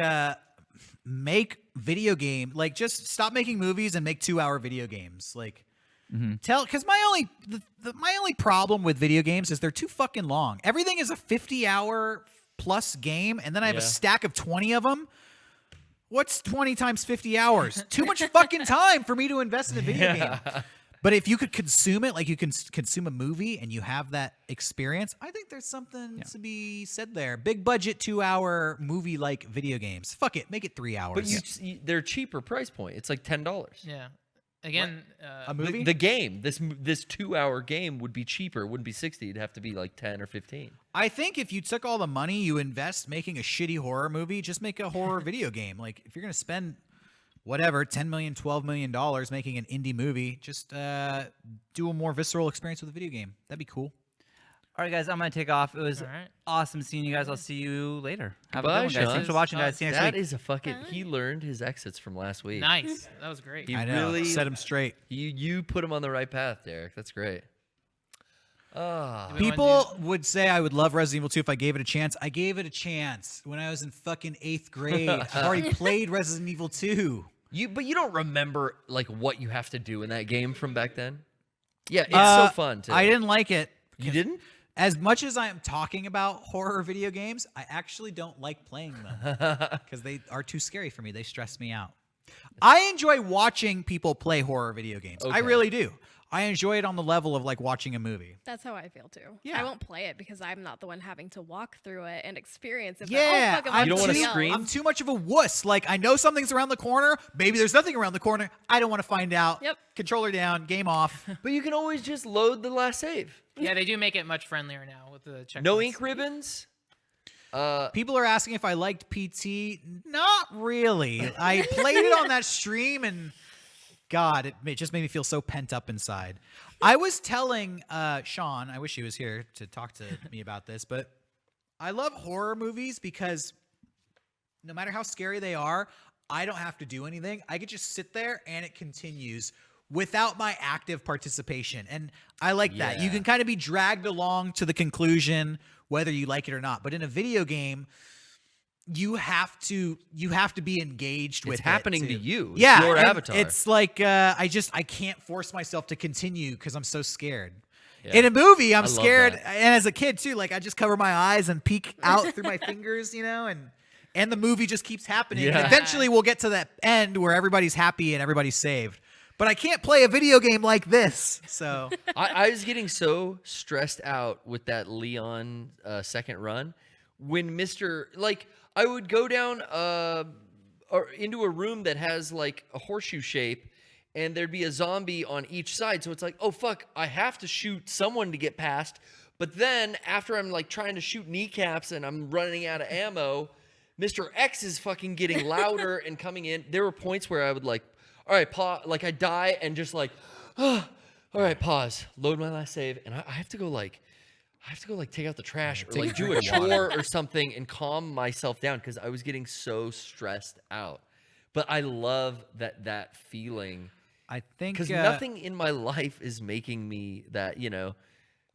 make video game, like just stop making movies and make 2-hour video games. Like because my only problem with video games is they're too fucking long. Everything is a 50-hour plus game, and then I have a Yeah. stack of 20 of them. What's 20 times 50 hours? Too much fucking time for me to invest in a video game. But if you could consume it like you can consume a movie and you have that experience, I think there's something to be said there. Big budget 2-hour movie like video games. Fuck it, make it 3 hours. But they're cheaper price point. It's like $10. Yeah. Again, a movie? The game, this 2-hour game would be cheaper. It wouldn't be 60. It'd have to be like 10 or 15. I think if you took all the money you invest making a shitty horror movie, just make a horror video game. Like if you're gonna spend whatever, $10 million, $12 million making an indie movie, just do a more visceral experience with a video game. That'd be cool. All right, guys, I'm gonna take off. It was All right. awesome seeing you guys. I'll see you later. Have Bye, a good one, guys. Sean. Thanks for watching, guys. See you next That week. is a fucking. He learned his exits from last week. nice. That was great. He I know. really Set him straight. You put him on the right path, Derek. That's great. Ah, We wanna People would say I would love Resident Evil 2 if I gave it a chance. I gave it a chance when I was in fucking 8th grade. I've already played Resident Evil 2. but you don't remember like what you have to do in that game from back then. Yeah, it's so fun. Too. I didn't like it. You didn't? As much as I am talking about horror video games, I actually don't like playing them because they are too scary for me. They stress me out. I enjoy watching people play horror video games. I Okay. really do. I enjoy it on the level of like watching a movie. That's how I feel too. Yeah. I won't play it because I'm not the one having to walk through it and experience it. Yeah, but, I'm You don't wanna too- scream? I'm too much of a wuss. Like I know something's around the corner. Maybe there's nothing around the corner. I don't want to find out. Yep. Controller down. Game off. But you can always just load the last save. Yeah, they do make it much friendlier now with the checkpoints. No ink ribbons. People are asking if I liked PT. Not really. I played it on that stream and God, it just made me feel so pent up inside. I was telling Sean, I wish he was here to talk to me about this, but I love horror movies because no matter how scary they are, I don't have to do anything. I could just sit there and it continues without my active participation. And I like that. You Yeah. can kind of be dragged along to the conclusion whether you like it or not. But in a video game, you have to be engaged with It's happening it to too. you. It's Yeah, your and avatar. it's like I can't force myself to continue because I'm so scared. Yeah. In a movie, I'm love scared, that. and as a kid too, like I just cover my eyes and peek out through my fingers, and the movie just keeps happening. And Yeah. eventually, we'll get to that end where everybody's happy and everybody's saved. But I can't play a video game like this, so I was getting so stressed out with that Leon second run when I would go down or into a room that has like a horseshoe shape, and there'd be a zombie on each side. So it's like, oh fuck, I have to shoot someone to get past. But then after I'm like trying to shoot kneecaps and I'm running out of ammo, Mr. X is fucking getting louder and coming in. There were points where I would like, all right, pause. Like I die and just like, all right, pause. Load my last save, and I have to go like take out the trash or like do a chore or something and calm myself down because I was getting so stressed out. But I love that feeling I think because nothing in my life is making me that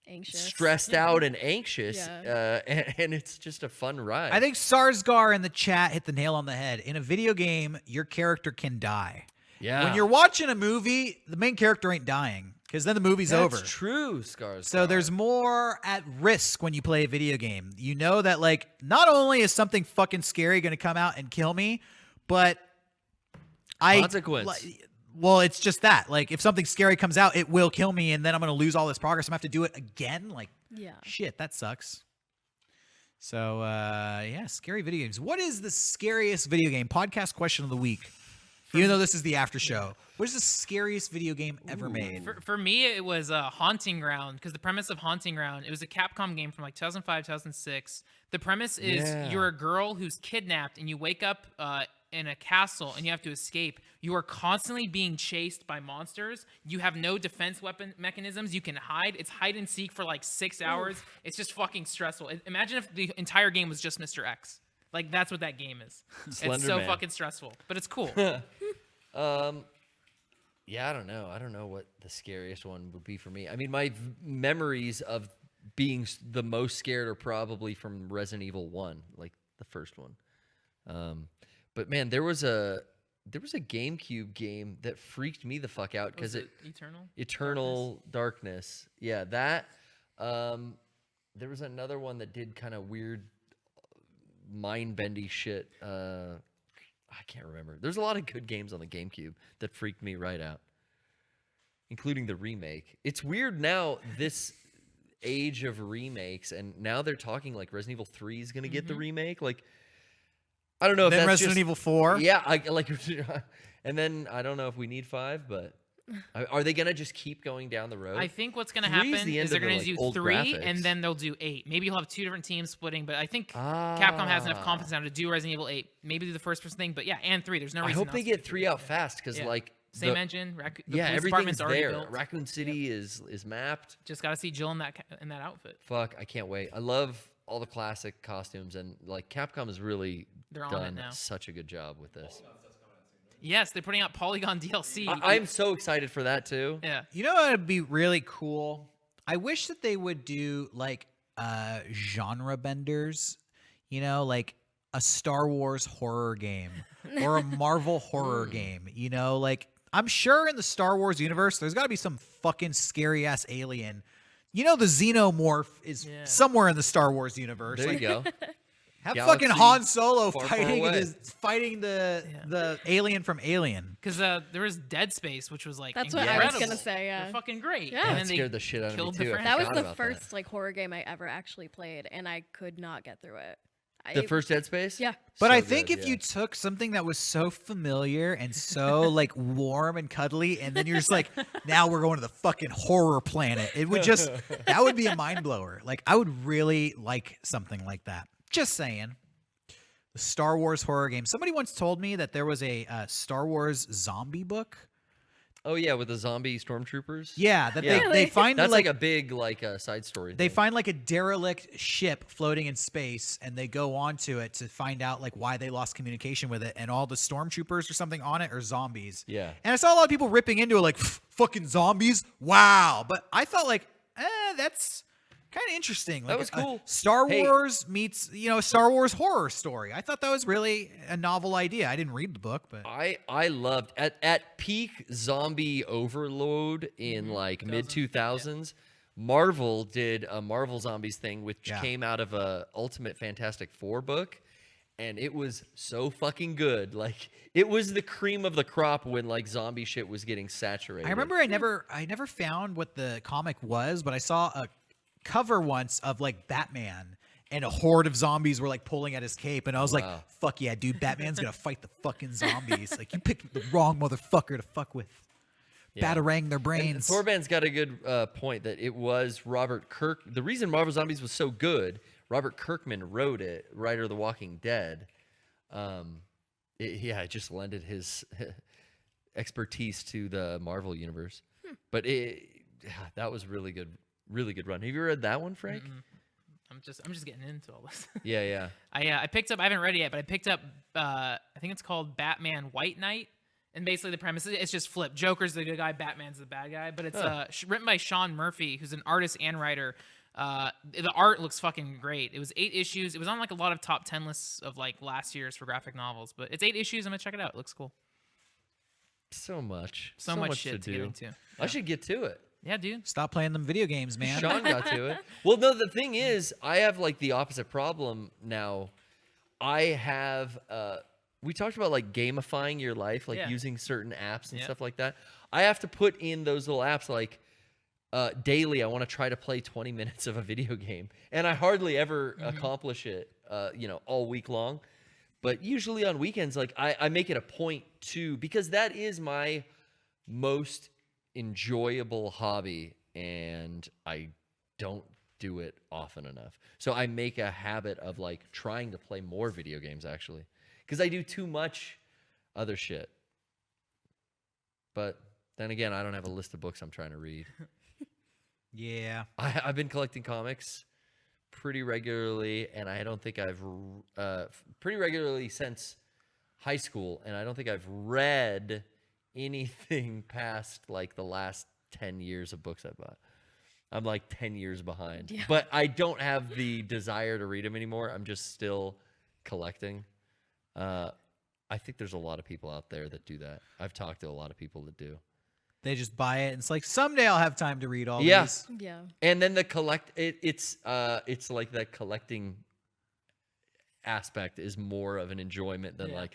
Anxious. stressed out and anxious. Yeah. And it's just a fun ride. I think Sarsgar in the chat hit the nail on the head. In a video game, your character can die. yeah, When you're watching a movie, the main character ain't dying because then the movie's that's over. true, Scars. So there's more at risk when you play a video game. You know that like not only is something fucking scary going to come out and kill me, but Consequence. Well, it's just that. Like if something scary comes out, it will kill me and then I'm going to lose all this progress. I'm going to have to do it again. Like Yeah. shit, that sucks. So yeah, scary video games. What is the scariest video game? Podcast question of the week. Even though this is the after show, what is the scariest video game ever made? For me, it was Haunting Ground, because the premise of Haunting Ground, it was a Capcom game from like 2005, 2006. The premise is you're a girl who's kidnapped, and you wake up in a castle, and you have to escape. You are constantly being chased by monsters. You have no defense weapon mechanisms. You can hide. It's hide and seek for like 6 hours. It's just fucking stressful. Imagine if the entire game was just Mr. X. Like, that's what that game is. Slender it's so Man. fucking stressful, but it's cool. Yeah, I don't know. I don't know what the scariest one would be for me. I mean, my memories of being the most scared are probably from Resident Evil 1, like the first one. But man, there was a GameCube game that freaked me the fuck out because Was it Eternal Darkness. Yeah, that. There was another one that did kind of weird mind-bendy shit. I can't remember. There's a lot of good games on the GameCube that freaked me right out, including the remake. It's weird now, this age of remakes, and now they're talking like Resident Evil 3 is going to get the remake. Like, I don't know if Then that's Resident just, Evil 4. Yeah, I like, and then I don't know if we need 5, but are they going to just keep going down the road? I think what's going to 3 is happen the end is they're of the, going to like, do old 3 graphics. and then they'll do 8. Maybe you'll have 2 different teams splitting, but I think Capcom has enough confidence now to do Resident Evil 8. Maybe do the first person thing, but yeah, and 3. There's no I reason. hope they not to get do 3 out fast because Yeah. like Same the- engine. The yeah, police everything's department's already there. built. Raccoon City is mapped. Just got to see Jill in that outfit. Fuck, I can't wait. I love all the classic costumes, and like Capcom has really They're on it done now. such a good job with this. Yes, they're putting out Polygon DLC. I'm so excited for that too. Yeah. You know what would be really cool? I wish that they would do like genre benders, like a Star Wars horror game or a Marvel horror game, like I'm sure in the Star Wars universe there's got to be some fucking scary ass alien. The xenomorph is Yeah. somewhere in the Star Wars universe. There you Like, go. have Galaxy fucking Han Solo far, far fighting away. the alien from Alien. Because there was Dead Space, which was like That's what I was incredible. gonna say, yeah. They're fucking great. Yeah. And That then they scared the shit out of me killed the too. I franchise. That was forgot the about first like horror game I ever actually played, and I could not get through it. The first Dead Space. Yeah. But So I think good, if yeah. you took something that was so familiar and so like warm and cuddly, and then you're just like, now we're going to the fucking horror planet, it would just that would be a mind blower. Like I would really like something like that. Just saying. The Star Wars horror game. Somebody once told me that there was a Star Wars zombie book. Oh yeah, with the zombie stormtroopers. Yeah, that Yeah. they Really? find That's like like a big side story. they thing. find like a derelict ship floating in space, and they go onto it to find out like why they lost communication with it, and all the stormtroopers or something on it are zombies. Yeah. And I saw a lot of people ripping into it like fucking zombies. Wow. But I thought like, that's kind of interesting. That was cool. Star Hey. Wars meets, a Star Wars horror story. I thought that was really a novel idea. I didn't read the book, but I loved at peak zombie overload in like mid 2000s. Marvel did a Marvel Zombies thing, which came out of a Ultimate Fantastic Four book, and it was so fucking good. Like it was the cream of the crop when like zombie shit was getting saturated. I remember I never found what the comic was, but I saw a cover once of like Batman and a horde of zombies were like pulling at his cape, and I was like, fuck yeah, dude, Batman's gonna fight the fucking zombies. Like you picked the wrong motherfucker to fuck with. Batarang their brains. And Thorban's got a good point that it was Robert Kirk. The reason Marvel Zombies was so good, Robert Kirkman wrote it, writer of The Walking Dead. It just lended his expertise to the Marvel universe. But that was really good run. Have you read that one, Frank? I'm just getting into all this. Yeah. I picked up. I haven't read it yet, but I picked up. I think it's called Batman White Knight, and basically the premise is it's just flip. Joker's the good guy, Batman's the bad guy. But it's written by Sean Murphy, who's an artist and writer. The art looks fucking great. It was 8 issues. It was on like a lot of top 10 lists of like last year's for graphic novels. But it's 8 issues. I'm gonna check it out. It looks cool. So much shit to get into. Yeah. I should get to it. Yeah, dude. Stop playing them video games, man. Sean got to it. Well, no, the thing is, I have like the opposite problem now. I have, we talked about like gamifying your life, like using certain apps and stuff like that. I have to put in those little apps like daily. I want to try to play 20 minutes of a video game, and I hardly ever accomplish it, all week long. But usually on weekends, like I make it a point to, because that is my most enjoyable hobby, and I don't do it often enough. So I make a habit of like trying to play more video games actually, because I do too much other shit. But then again, I don't have a list of books I'm trying to read. Yeah. I've been collecting comics pretty regularly, and I don't think I've pretty regularly since high school, and I don't think I've read anything past like the last 10 years of books I bought. I'm like 10 years behind. Yeah. But I don't have the desire to read them anymore. I'm just still collecting. I think there's a lot of people out there that do that. I've talked to a lot of people that do. They just buy it, and it's like, someday I'll have time to read all these. Yeah. And then the it's like that collecting aspect is more of an enjoyment than like,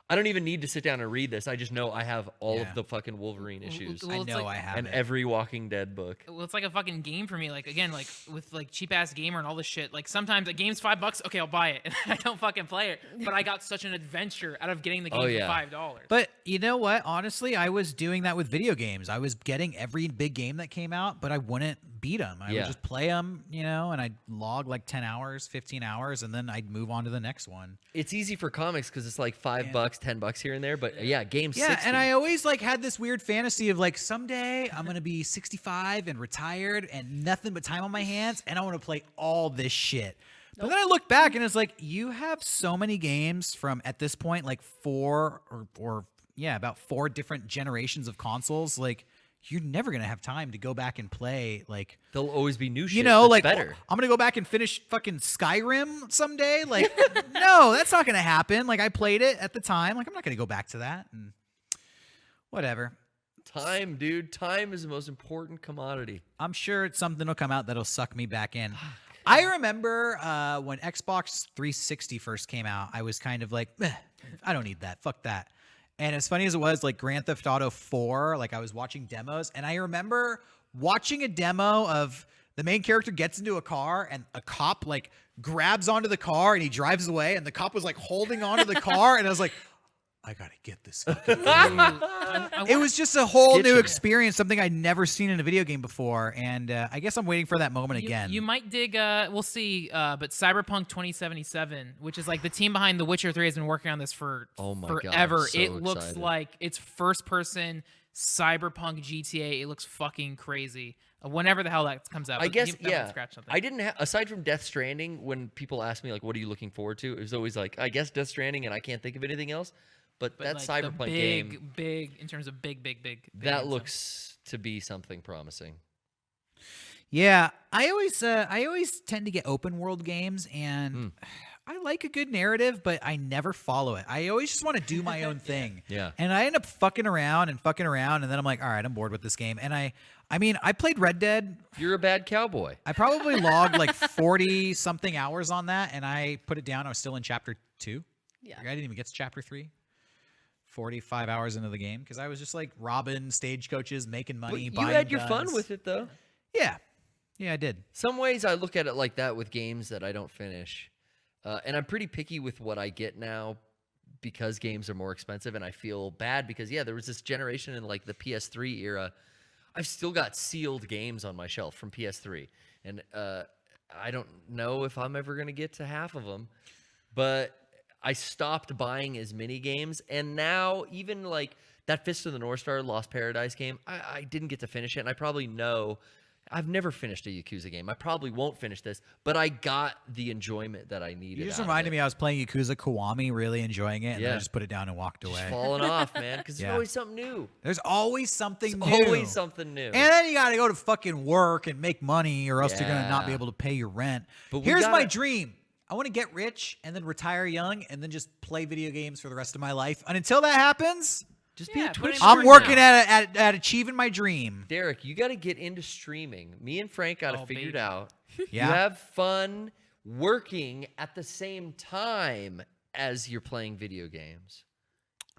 I don't even need to sit down and read this. I just know I have all of the fucking Wolverine issues. Well, I know I have and it. every Walking Dead book. Well, it's like a fucking game for me. Like, again, like with like cheap ass gamer and all this shit. Like sometimes a game's $5. Okay, I'll buy it. And I don't fucking play it. But I got such an adventure out of getting the game for $5. But you know what? Honestly, I was doing that with video games. I was getting every big game that came out, but I wouldn't beat them. I would just play them, and I'd log like 10 hours, 15 hours, and then I'd move on to the next one. It's easy for comics because it's like $5, $10 here and there. But games. Yeah, 60. And I always like had this weird fantasy of like someday I'm gonna be 65 and retired and nothing but time on my hands, and I want to play all this shit. But then I look back and it's like, you have so many games from at this point like about 4 different generations of consoles. Like, you're never gonna have time to go back and play. Like, there'll always be new shit. like better. I'm gonna go back and finish fucking Skyrim someday. Like, no, that's not gonna happen. Like, I played it at the time. Like, I'm not gonna go back to that. And whatever. Time, dude. Time is the most important commodity. I'm sure something will come out that'll suck me back in. I remember when Xbox 360 first came out, I was kind of like, I don't need that. Fuck that. And as funny as it was, like Grand Theft Auto 4, like I was watching demos, and I remember watching a demo of the main character gets into a car and a cop like grabs onto the car and he drives away, and the cop was like holding onto the car, and I was like, I gotta get this fucking It was just a whole new experience, something I'd never seen in a video game before, and I guess I'm waiting for that moment again. You might dig, we'll see, but Cyberpunk 2077, which is like the team behind The Witcher 3 has been working on this for forever. God, so it looks excited. like it's first-person Cyberpunk GTA. It looks fucking crazy. Whenever the hell that comes out. I guess, Scratch something. I didn't have, aside from Death Stranding, when people ask me, like, what are you looking forward to? It was always like, I guess Death Stranding, and I can't think of anything else. But that like Cyberpunk game, big in terms of big. that looks to be something promising. Yeah, I always tend to get open world games, and I like a good narrative, but I never follow it. I always just want to do my own thing. Yeah. And I end up fucking around, and then I'm like, all right, I'm bored with this game. And I mean, I played Red Dead. You're a bad cowboy. I probably logged like 40 something hours on that, and I put it down. I was still in chapter 2. Yeah. Like, I didn't even get to chapter 3. 45 hours into the game because I was just like robbing stagecoaches, making But money, you buying had your fun guns. with it, though. Yeah. Yeah, I did. Some ways I look at it like that with games that I don't finish. And I'm pretty picky with what I get now because games are more expensive, and I feel bad because, yeah, there was this generation in, like, the PS3 era. I've still got sealed games on my shelf from PS3, and I don't know if I'm ever going to get to half of them, but I stopped buying as many games, and now even, like, that Fist of the North Star Lost Paradise game, I didn't get to finish it, and I probably know I've never finished a Yakuza game. I probably won't finish this, but I got the enjoyment that I needed. You just out of reminded it. me I was playing Yakuza Kiwami, really enjoying it, and then I Yeah. just put it down and walked Just away. falling off, man, because Yeah. there's always something new. There's always something new. Always something new. And then you got to go to fucking work and make money, or else you're going to not be Yeah. able to pay your rent. But we Here's my gotta- dream. I want to get rich and then retire young and then just play video games for the rest of my life. And until that happens, Just be Yeah, a put Twitch in streamer I'm working now. at achieving my dream. Derek, you got to get into streaming. Me and Frank got to Oh, figure it baby. out. Yeah. You have fun working at the same time as you're playing video games.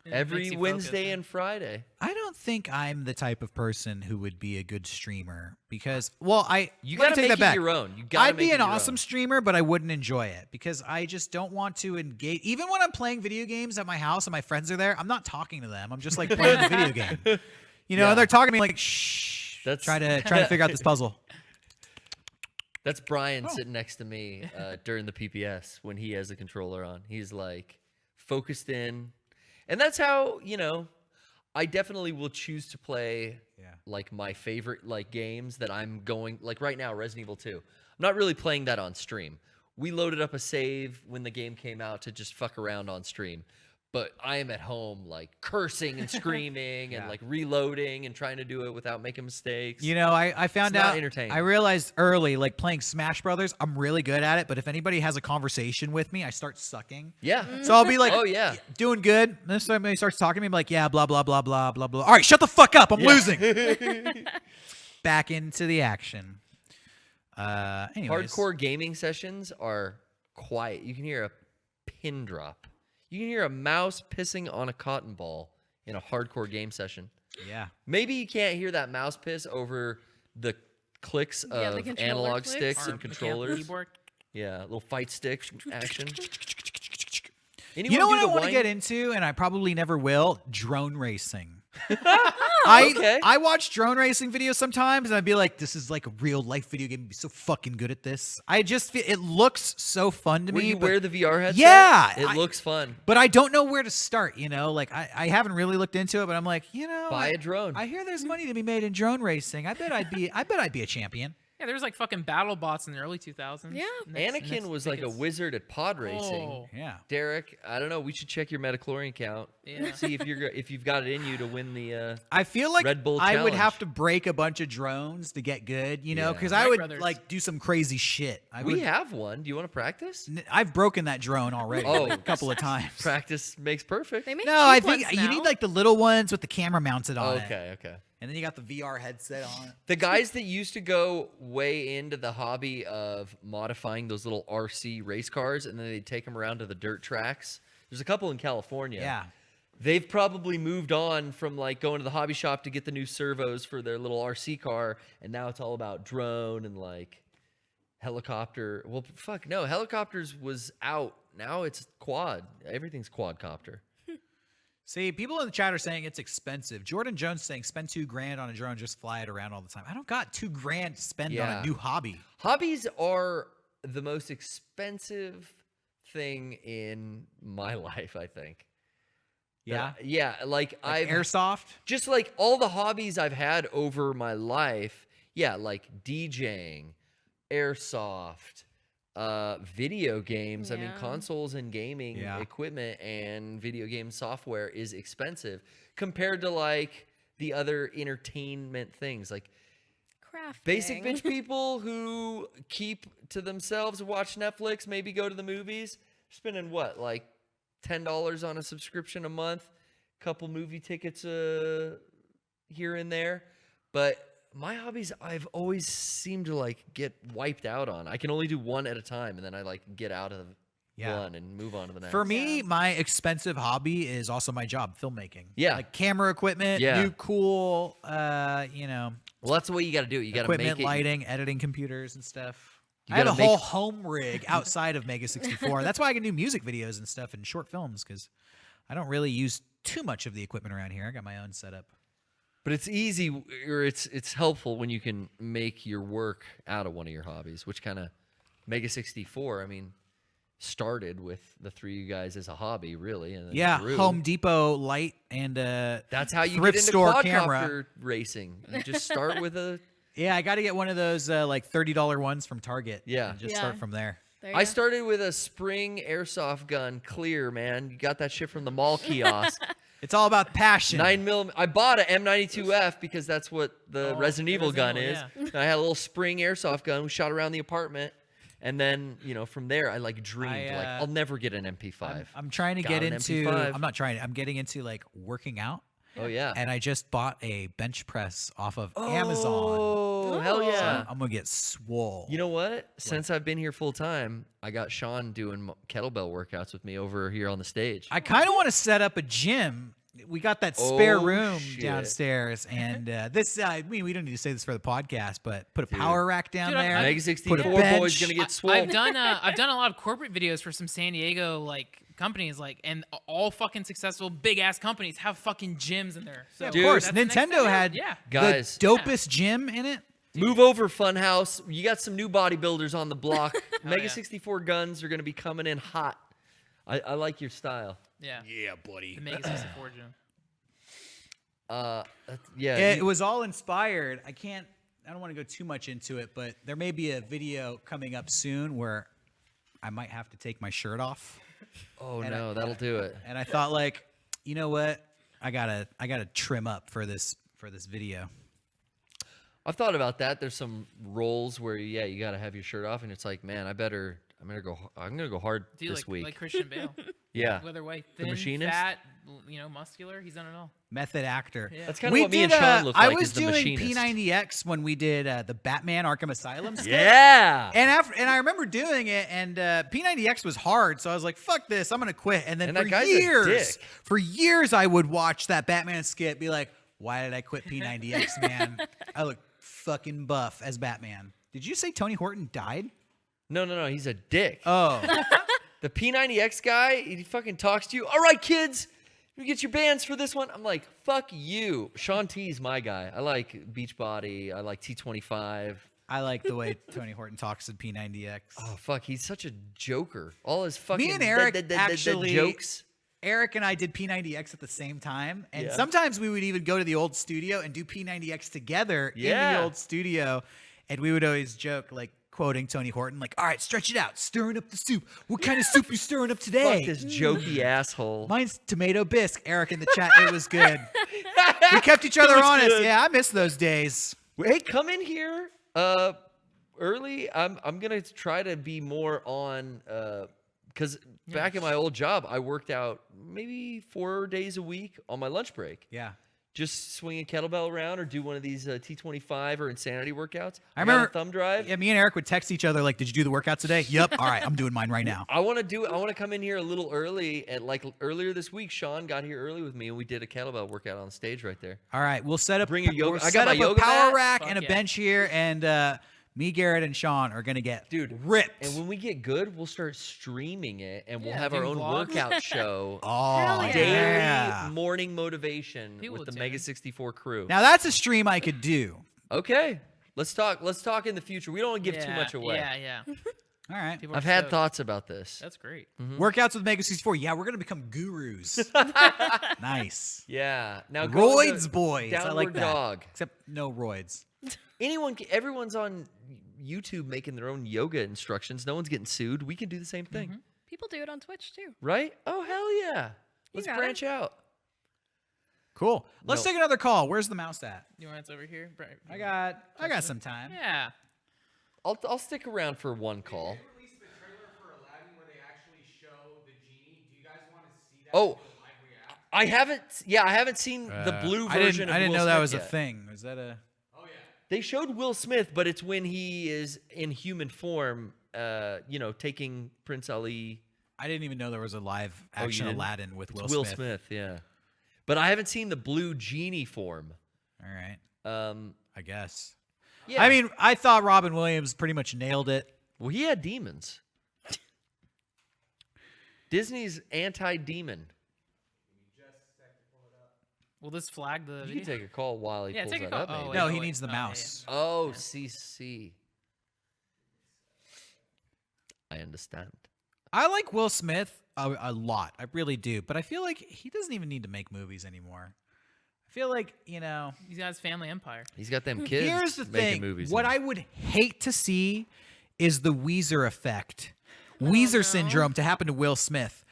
It makes Every you Wednesday focus, and Friday. I don't think I'm the type of person who would be a good streamer because, well, You let me got to take make that it back. your own. You got to I'd make be it an your awesome own. streamer, but I wouldn't enjoy it because I just don't want to engage. Even when I'm playing video games at my house and my friends are there, I'm not talking to them. I'm just like playing the video game. You know, Yeah. and they're talking to me like, shh. That's- try to figure out this puzzle. That's Brian sitting next to me during the PPS when he has the controller on. He's like focused in. And that's how, I definitely will choose to play like my favorite like games that I'm going like right now, Resident Evil 2. I'm not really playing that on stream. We loaded up a save when the game came out to just fuck around on stream. But I am at home like cursing and screaming and like reloading and trying to do it without making mistakes. You know, I found It's not out, entertaining. I realized early, like playing Smash Brothers, I'm really good at it, but if anybody has a conversation with me, I start sucking. Yeah. So I'll be like, Oh, yeah. doing good. And then somebody starts talking to me, I'm like, yeah, blah, blah, blah, blah, blah, blah. All right, shut the fuck up. I'm losing. Back into the action. Anyways. Hardcore gaming sessions are quiet. You can hear a pin drop. You can hear a mouse pissing on a cotton ball in a hardcore game session. Yeah. Maybe you can't hear that mouse piss over the clicks Yeah, the of controller analog clicks. sticks Or and mechanical controllers. keyboard. Yeah, little fight stick action. You know what I want to get into, and I probably never will? Drone racing. I watch drone racing videos sometimes, and I'd be like, "This is like a real life video game. I'd be so fucking good at this." I just feel it looks so fun to When me. you but, wear the VR headset, Yeah, it looks fun. but I don't know where to start. You know, like I haven't really looked into it, but I'm like, Buy a drone. I hear there's money to be made in drone racing. I bet I'd be a champion. Yeah, there was like fucking battle bots in the early 2000s. Yeah. Anakin was like a wizard at pod racing. Oh. Yeah. Derek, I don't know. We should check your metachlorine count. Yeah. See if you've got it in you to win the. I feel like Red Bull I would Challenge. have to break a bunch of drones to get good, you know, Yeah. because I Wright would brothers. like do some crazy shit. We have one. Do you want to practice? I've broken that drone already Oh. like, a couple of times. Practice makes perfect. They make No, cheap I think ones you need now. like the little ones with the camera mounted on it. Okay. And then you got the VR headset on it. The guys that used to go way into the hobby of modifying those little RC race cars and then they'd take them around to the dirt tracks. There's a couple in California. Yeah. They've probably moved on from like going to the hobby shop to get the new servos for their little RC car, and now it's all about drone and like helicopter. Well, fuck no, helicopters was out. Now it's quad. Everything's quadcopter. See, people in the chat are saying it's expensive. Jordan Jones saying spend $2,000 on a drone, just fly it around all the time. I don't got $2,000 to spend on Yeah. a new hobby. Hobbies are the most expensive thing in my life, I think. Yeah. Yeah, like I've airsoft. just like all the hobbies I've had over my life. Yeah, like DJing, airsoft, video games. I mean, Yeah. consoles and gaming Yeah. equipment and video game software is expensive compared to like the other entertainment things. Like crafting. Basic bitch people who keep to themselves, watch Netflix, maybe go to the movies, spending what, like $10 on a subscription a month, couple movie tickets here and there. But my hobbies, I've always seemed to like get wiped out on. I can only do one at a time, and then I like get out of one and move on to the next. For me, my expensive hobby is also my job, filmmaking. Yeah. Like camera equipment, new cool, Well, that's the way you got to do it. You got to make equipment, it. lighting, editing computers and stuff. You I have a gotta make- whole home rig outside of Mega64. That's why I can do music videos and stuff and short films, because I don't really use too much of the equipment around here. I got my own setup. But it's easy, or it's helpful when you can make your work out of one of your hobbies, which kind of Mega64, I mean, started with the three of you guys as a hobby, really. And then grew. Home Depot light and That's how you thrift get into store quadcopter camera. racing. You just start with a... Yeah, I got to get one of those like $30 ones from Target. Yeah. And just start from there. There you I go. started with a spring airsoft gun, clear, man. You got that shit from the mall kiosk. It's all about passion. 9mm. I bought an M92F because that's what the Resident Evil gun Resident is. And I had a little spring airsoft gun. We shot around the apartment. And then, from there, I like dreamed, like, I'll never get an MP5. I'm trying to Got get an into. MP5. I'm not trying. I'm getting into like working out. Oh, yeah. And I just bought a bench press off of Amazon. Oh, hell So yeah. I'm gonna get swole. You know what? Since I've been here full time, I got Sean doing kettlebell workouts with me over here on the stage. I kind of want to set up a gym. We got that spare Oh, room shit. downstairs, and this. I mean, we don't need to say this for the podcast, but put a power rack down Dude, there. Mega64 put a boy's bench. gonna get swole. I've done a lot of corporate videos for some San Diego like companies, like, and all fucking successful big ass companies have fucking gyms in there. So Of Dude, course, that's the next Nintendo thing. had Guys. the dopest gym in it. Move over, Funhouse. You got some new bodybuilders on the block. yeah. Mega64 guns are gonna be coming in hot. I like your style. Yeah, buddy. the Mega 64 gym. It was all inspired. I don't want to go too much into it, but there may be a video coming up soon where I might have to take my shirt off. Oh no, that'll do it. And I thought, like, you know what? I gotta trim up for this video. I've thought about that. There's some roles where you gotta have your shirt off, and it's like, man, I'm gonna go hard Dude, this like, week. like Christian Bale. Yeah. Whether way, The thin, Machinist? fat, muscular, he's done it all. Method actor. Yeah. That's kind of what me and Sean look I like. was is the doing machinist. P90X when we did the Batman Arkham Asylum skit. Yeah. And I remember doing it, and P90X was hard, so I was like, "Fuck this, I'm gonna quit." And then And that for guy's a years, I would watch that Batman skit, be like, "Why did I quit P90X, man? I look fucking buff as Batman." Did you say Tony Horton died? No. He's a dick. Oh, The P90X guy, he fucking talks to you. All right, kids, you get your bands for this one. I'm like, fuck you. Sean T's my guy. I like Beachbody. I like T25. I like the way Tony Horton talks in P90X. Oh, fuck. He's such a joker. All his fucking and Eric actually- jokes. Eric and I did P90X at the same time, and Yeah. sometimes we would even go to the old studio and do P90X together in Yeah. the old studio, and we would always joke, like, quoting Tony Horton, like, "All right, stretch it out, stirring up the soup. What kind of soup you stirring up today?" Fuck this jokey asshole. Mine's tomato bisque. Eric in the chat, it was good. We kept each other was honest. good. Yeah, I miss those days. Hey, come in here early. I'm gonna try to be more on because back in my old job, I worked out maybe 4 days a week on my lunch break. Yeah. Just swing a kettlebell around or do one of these T25 or Insanity workouts. I got a remember thumb drive. Yeah, me and Eric would text each other, like, "Did you do the workout today?" "Yep." "All right, I'm doing mine right now." I want to come in here a little early, and like earlier this week, Sean got here early with me, and we did a kettlebell workout on stage right there. All right, we'll set up. Bring your yoga- We'll I got set my up yoga a power mat. rack Fuck and a yeah. bench here, and me, Garrett, and Sean are gonna get ripped. And when we get good, we'll start streaming it, and we'll Yeah, have our doing own vlogs. workout show. Oh, Hell yeah. Daily yeah. morning motivation People with would the tune in. Mega64 crew. Now that's a stream I could do. Okay, let's talk. Let's talk in the future. We don't want to give too much away. Yeah. All right. People are I've had stoked. thoughts about this. That's great. Workouts with Mega64. Yeah, we're gonna become gurus. Nice. Yeah. Now going Roids to boys. I like Downward that. Dog. Except no roids. Everyone's on YouTube making their own yoga instructions. No one's getting sued. We can do the same thing, People do it on Twitch too. right? Oh hell yeah! Let's got branch out. Cool. Let's No. take another call. Where's the mouse at? You want it's over here? I got some time. Yeah. I'll stick around for one call. They released the trailer for Aladdin where they actually show the genie. Do you guys want to see that? Oh, I haven't seen the blue version. I didn't of know Will that Smith was a yet. thing. Was that a? They showed Will Smith, but it's when he is in human form, taking Prince Ali. I didn't even know there was a live Oh, you action didn't? Aladdin with Will It's Smith. Will Smith, yeah. But I haven't seen the blue genie form. All right. I guess. Yeah. I mean, I thought Robin Williams pretty much nailed it. well, he had demons. Disney's anti-demon. Will this flag the You video? can take a call while he Yeah, pulls take a that call. up. Oh, maybe. wait. No, he needs the mouse. Oh, CC. I understand. I like Will Smith a lot. I really do. But I feel like he doesn't even need to make movies anymore. I feel like, He's got his family empire. He's got them kids here's the making thing. movies. What now. I would hate to see is the Weezer effect. Weezer syndrome to happen to Will Smith.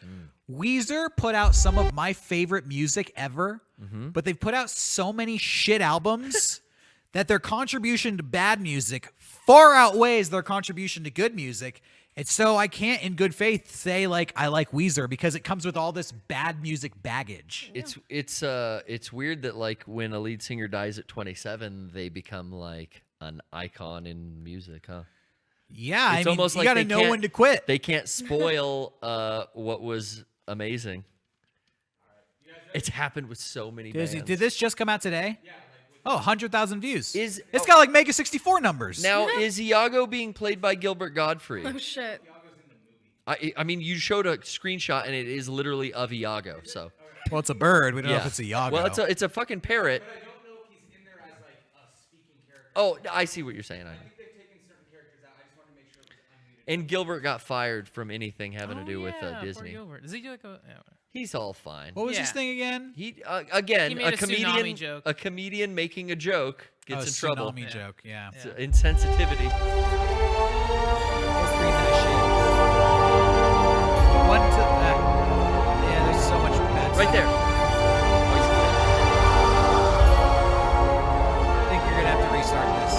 Weezer put out some of my favorite music ever, but they've put out so many shit albums that their contribution to bad music far outweighs their contribution to good music. And so I can't in good faith say like I like Weezer because it comes with all this bad music baggage. It's weird that like when a lead singer dies at 27, they become like an icon in music, huh? Yeah, I It's mean, almost you like got to they know can't- when to quit. They can't spoil what was amazing. It's happened with so many bands. Did this just come out today? Yeah. Oh, 100,000 views. Is- It's got like Mega64 numbers. Now, is Iago being played by Gilbert Godfrey? Oh shit. I mean, you showed a screenshot and it is literally of Iago. So Well, it's a bird. We don't know if it's a Iago. Well, it's a fucking parrot. But I don't know if he's in there as like a speaking character. Oh, I see what you're saying. I think they've taken certain characters out. I just want to make sure it was unmuted. And Gilbert got fired from anything having to do with poor Disney. Gilbert. Does he do like a? Yeah. He's all fine. What was his Yeah. thing again? He again He made a comedian. tsunami joke. A comedian making a joke gets in trouble. Tsunami joke. Yeah. It's insensitivity. Let's bring that shit. One to that. Yeah, there's so much bad Right stuff. there. I think you're gonna have to restart this.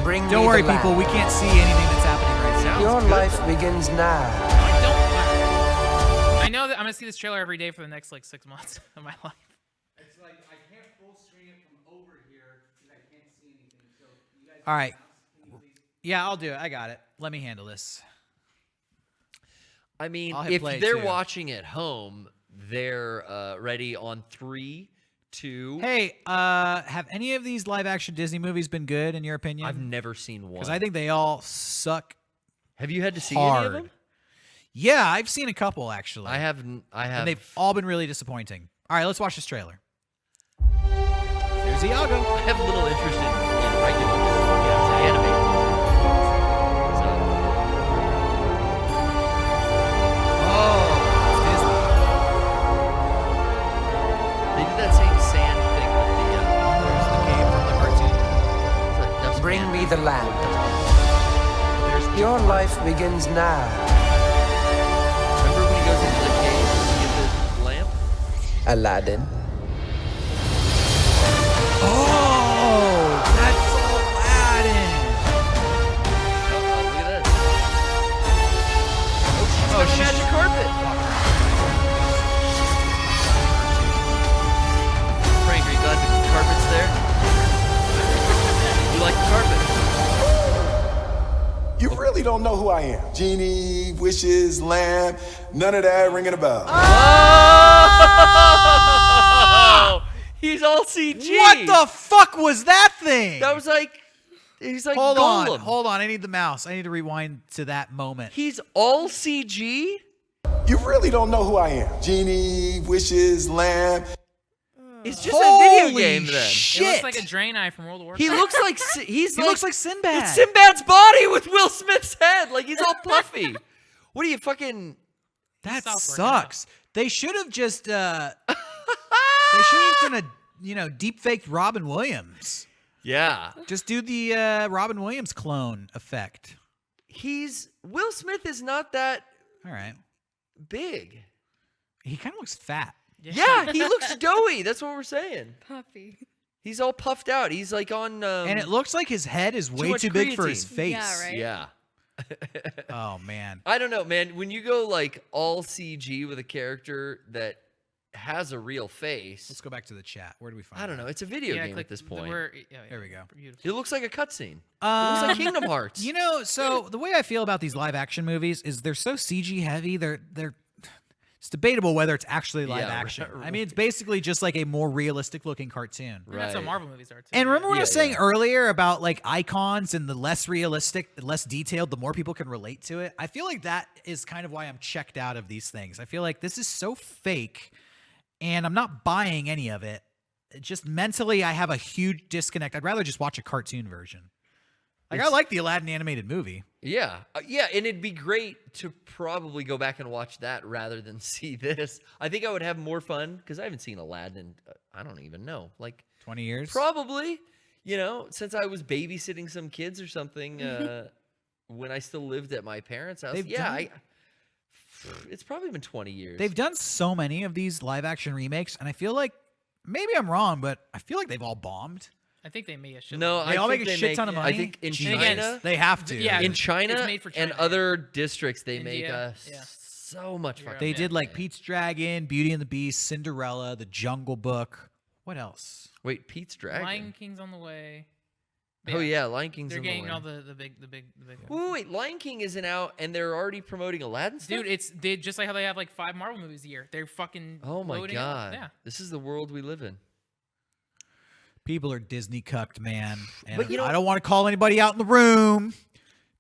Bring Don't me worry, the people. lamp. We can't see anything that's happening right now. Your life begins now. I don't. I know that I'm gonna see this trailer every day for the next like 6 months of my life. It's like I can't full screen it from over here because I can't see anything. So you guys. All right. Yeah, I'll do it. I got it. Let me handle this. I mean, I'll hit if play, they're too. watching at home, they're ready on 3, 2. Hey, have any of these live action Disney movies been good in your opinion? I've never seen one. Because I think they all suck. Have you had to see any hard. of them? Yeah, I've seen a couple actually. I haven't. I have. And they've all been really disappointing. All right, let's watch this trailer. There's Iago. I have little interest in regular Disney animated. So Oh, it's Disney. they did that same sand thing with the. There's the cave from the cartoon. Dust Bring Pan. me the lamp. There's Your life begins now. Remember when he goes into the cave to get the lamp? Aladdin. Oh, that's Aladdin. Oh, look at this. Oh, she's she's- magic carpet. Frank, are you glad the carpet's there? You like the carpet? You really don't know who I am. Genie, wishes, lamb, none of that ringing a bell. Oh! He's all CG. What the fuck was that thing? That was like, he's like Hold Golem. on, hold on. I need the mouse. I need to rewind to that moment. He's all CG. You really don't know who I am. Genie, wishes, lamb. It's just a video Holy game then. It shit! looks like a drain eye from World of Warcraft. He looks like he's He looks like Sinbad. It's Sinbad's body with Will Smith's head. Like he's all puffy. What are you fucking? That Stop working out. sucks. They should have just they should have done a deep faked Robin Williams. Yeah. Just do the Robin Williams clone effect. Will Smith is not that All right. big. He kind of looks fat. Yeah, he looks doughy. That's what we're saying. Puffy. He's all puffed out. He's like on. And it looks like his head is way much too big for his creatine. face. Yeah, right. Yeah. Oh man. I don't know, man. When you go like all CG with a character that has a real face, Let's go back to the chat. Where do we find? I don't know. It's a video game click at this the point. There we go. Beautiful. It looks like a cutscene. It looks like Kingdom Hearts. You know, so the way I feel about these live action movies is they're so CG heavy. It's debatable whether it's actually live Yeah, action. right. I mean, it's basically just like a more realistic looking cartoon. And that's what Marvel movies are too. And remember what I was saying yeah. earlier about like icons and the less realistic, less detailed, the more people can relate to it? I feel like that is kind of why I'm checked out of these things. I feel like this is so fake and I'm not buying any of it. Just mentally, I have a huge disconnect. I'd rather just watch a cartoon version. Like, I like the Aladdin animated movie. Yeah. Yeah, and it'd be great to probably go back and watch that rather than see this. I think I would have more fun because I haven't seen Aladdin in, I don't even know, like 20 years? Probably, you know, since I was babysitting some kids or something when I still lived at my parents' house. It's probably been 20 years. They've done so many of these live action remakes, and I feel like, maybe I'm wrong, but I feel like they've all bombed. I think they made a shit. No, They I all think make a they shit make, ton of money. I think in Jeez. China, They have to. Yeah, in it's China made for and China. other districts, they make India, yeah. so much fucking They money. did like Pete's Dragon, Beauty and the Beast, Cinderella, The Jungle Book. What else? Wait, Pete's Dragon. Lion King's on the way. Oh yeah, Lion King's They're on the getting way. all the big Wait, Lion King isn't out, and they're already promoting Aladdin stuff? Dude, they just like how they have like 5 Marvel movies a year. They're fucking. Oh my loading up. god, Yeah. this is the world we live in. People are Disney cucked, man. And But you know- I don't want to call anybody out in the room.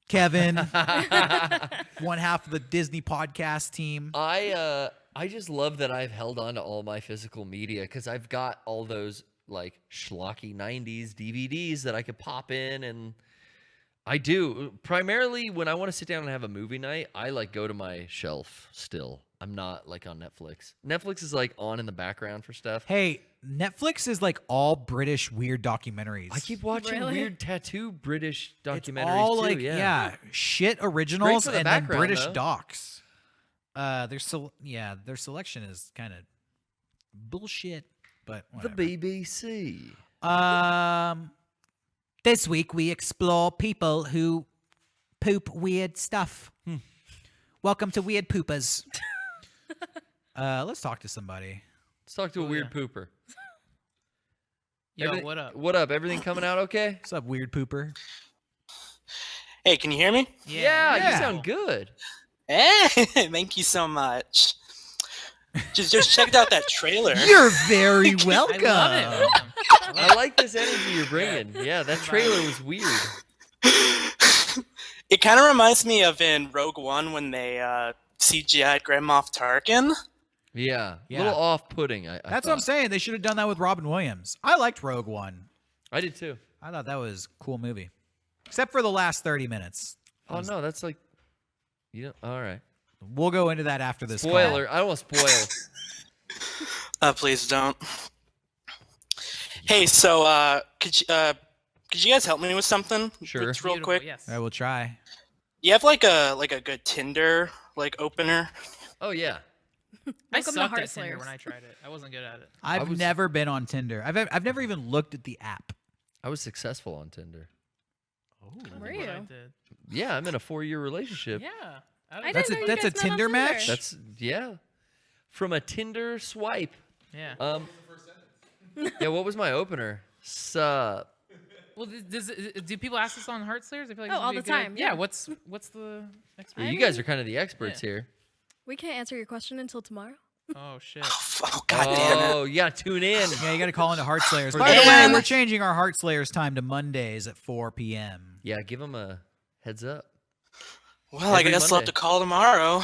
Kevin, one half of the Disney podcast team. I just love that I've held on to all my physical media because I've got all those like schlocky 90s DVDs that I could pop in, and I do. Primarily when I want to sit down and have a movie night, I like go to my shelf still. I'm not like on Netflix. Netflix is like on in the background for stuff. Hey, Netflix is like all British weird documentaries. I keep watching Really? weird tattoo British it's documentaries all too. like shit originals for the and then background, British though. docs. Their selection is kind of bullshit, but The whatever. BBC. This week we explore people who poop weird stuff. Welcome to Weird Poopers. Let's talk to somebody. Let's talk to a weird pooper. Yo, Everything- what up? What up? Everything coming out okay? What's up, Weird Pooper? Hey, can you hear me? Yeah, you Yeah. sound good. Hey, thank you so much. Just checked out that trailer. You're very welcome. I love it. Welcome. I like this energy you're bringing. Yeah, that trailer was weird. It kind of reminds me of in Rogue One when they CGI'd Grand Moff Tarkin. Yeah, Yeah. a little off-putting. I That's what I'm thought. saying. They should have done that with Robin Williams. I liked Rogue One. I did too. I thought that was a cool movie. Except for the last 30 minutes. Oh no, that's like, all right. We'll go into that after this. Spoiler. I don't want to spoil. Please don't. Hey, so could you guys help me with something? Sure. Just real Beautiful, quick. Yes. All right, we'll try. You have like a good Tinder opener? Oh yeah. I Welcome to sucked Heart at Tinder Slayers. when I tried it. I wasn't good at it. I've was- never been on Tinder. I've never even looked at the app. I was successful on Tinder. I don't Were think what I you? did. Yeah, I'm in a 4-year relationship. Yeah. I I don't That's didn't a know you that's a guys met on Tinder Tinder. match. That's from a Tinder swipe. Yeah. Yeah. What was my opener? Sup. Well, do people ask this on Heart Slayers? I feel like Oh, this would all be a the good- time, Yeah. yeah. What's the expert? Yeah, I you guys mean- are kind of the experts here. We can't answer your question until tomorrow. Oh shit. Oh god damn it! Oh, yeah. Tune in. Yeah, you got to call into Heart Slayers. For By the way, Dan. we're changing our Heart Slayers time to Mondays at 4 p.m. Yeah, give them a heads up. Well, I Every guess I'll have Monday. to call tomorrow.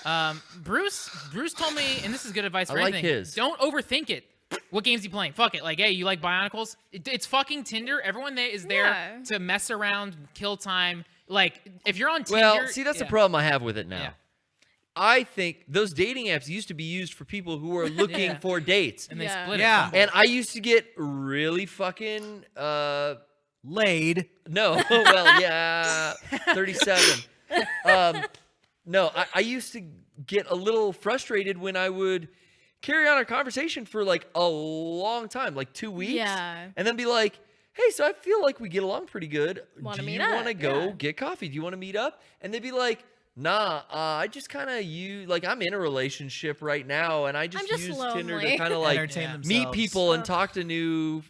Yeah. Bruce told me, and this is good advice I for like anything. his. Don't overthink it. What game's he playing? Fuck it. Like, hey, you like Bionicles? It's fucking Tinder. Everyone there is there Yeah. to mess around, kill time. Like, if you're on Tinder, Well, see, that's the yeah. problem I have with it now. Yeah. I think those dating apps used to be used for people who are looking Yeah. for dates. And they Yeah. split Yeah. it. And I used to get really fucking Laid. no, well, yeah, 37. No, I used to get a little frustrated when I would carry on a conversation for like a long time, like 2 weeks. Yeah. And then be like, hey, so I feel like we get along pretty good. Wanna Do meet you up? want to go Yeah. get coffee? Do you want to meet up? And they'd be like, nah, I just kind of like I'm in a relationship right now, and I just, just use Tinder to lonely. kind of like Entertain meet themselves. people and Ugh. talk to new,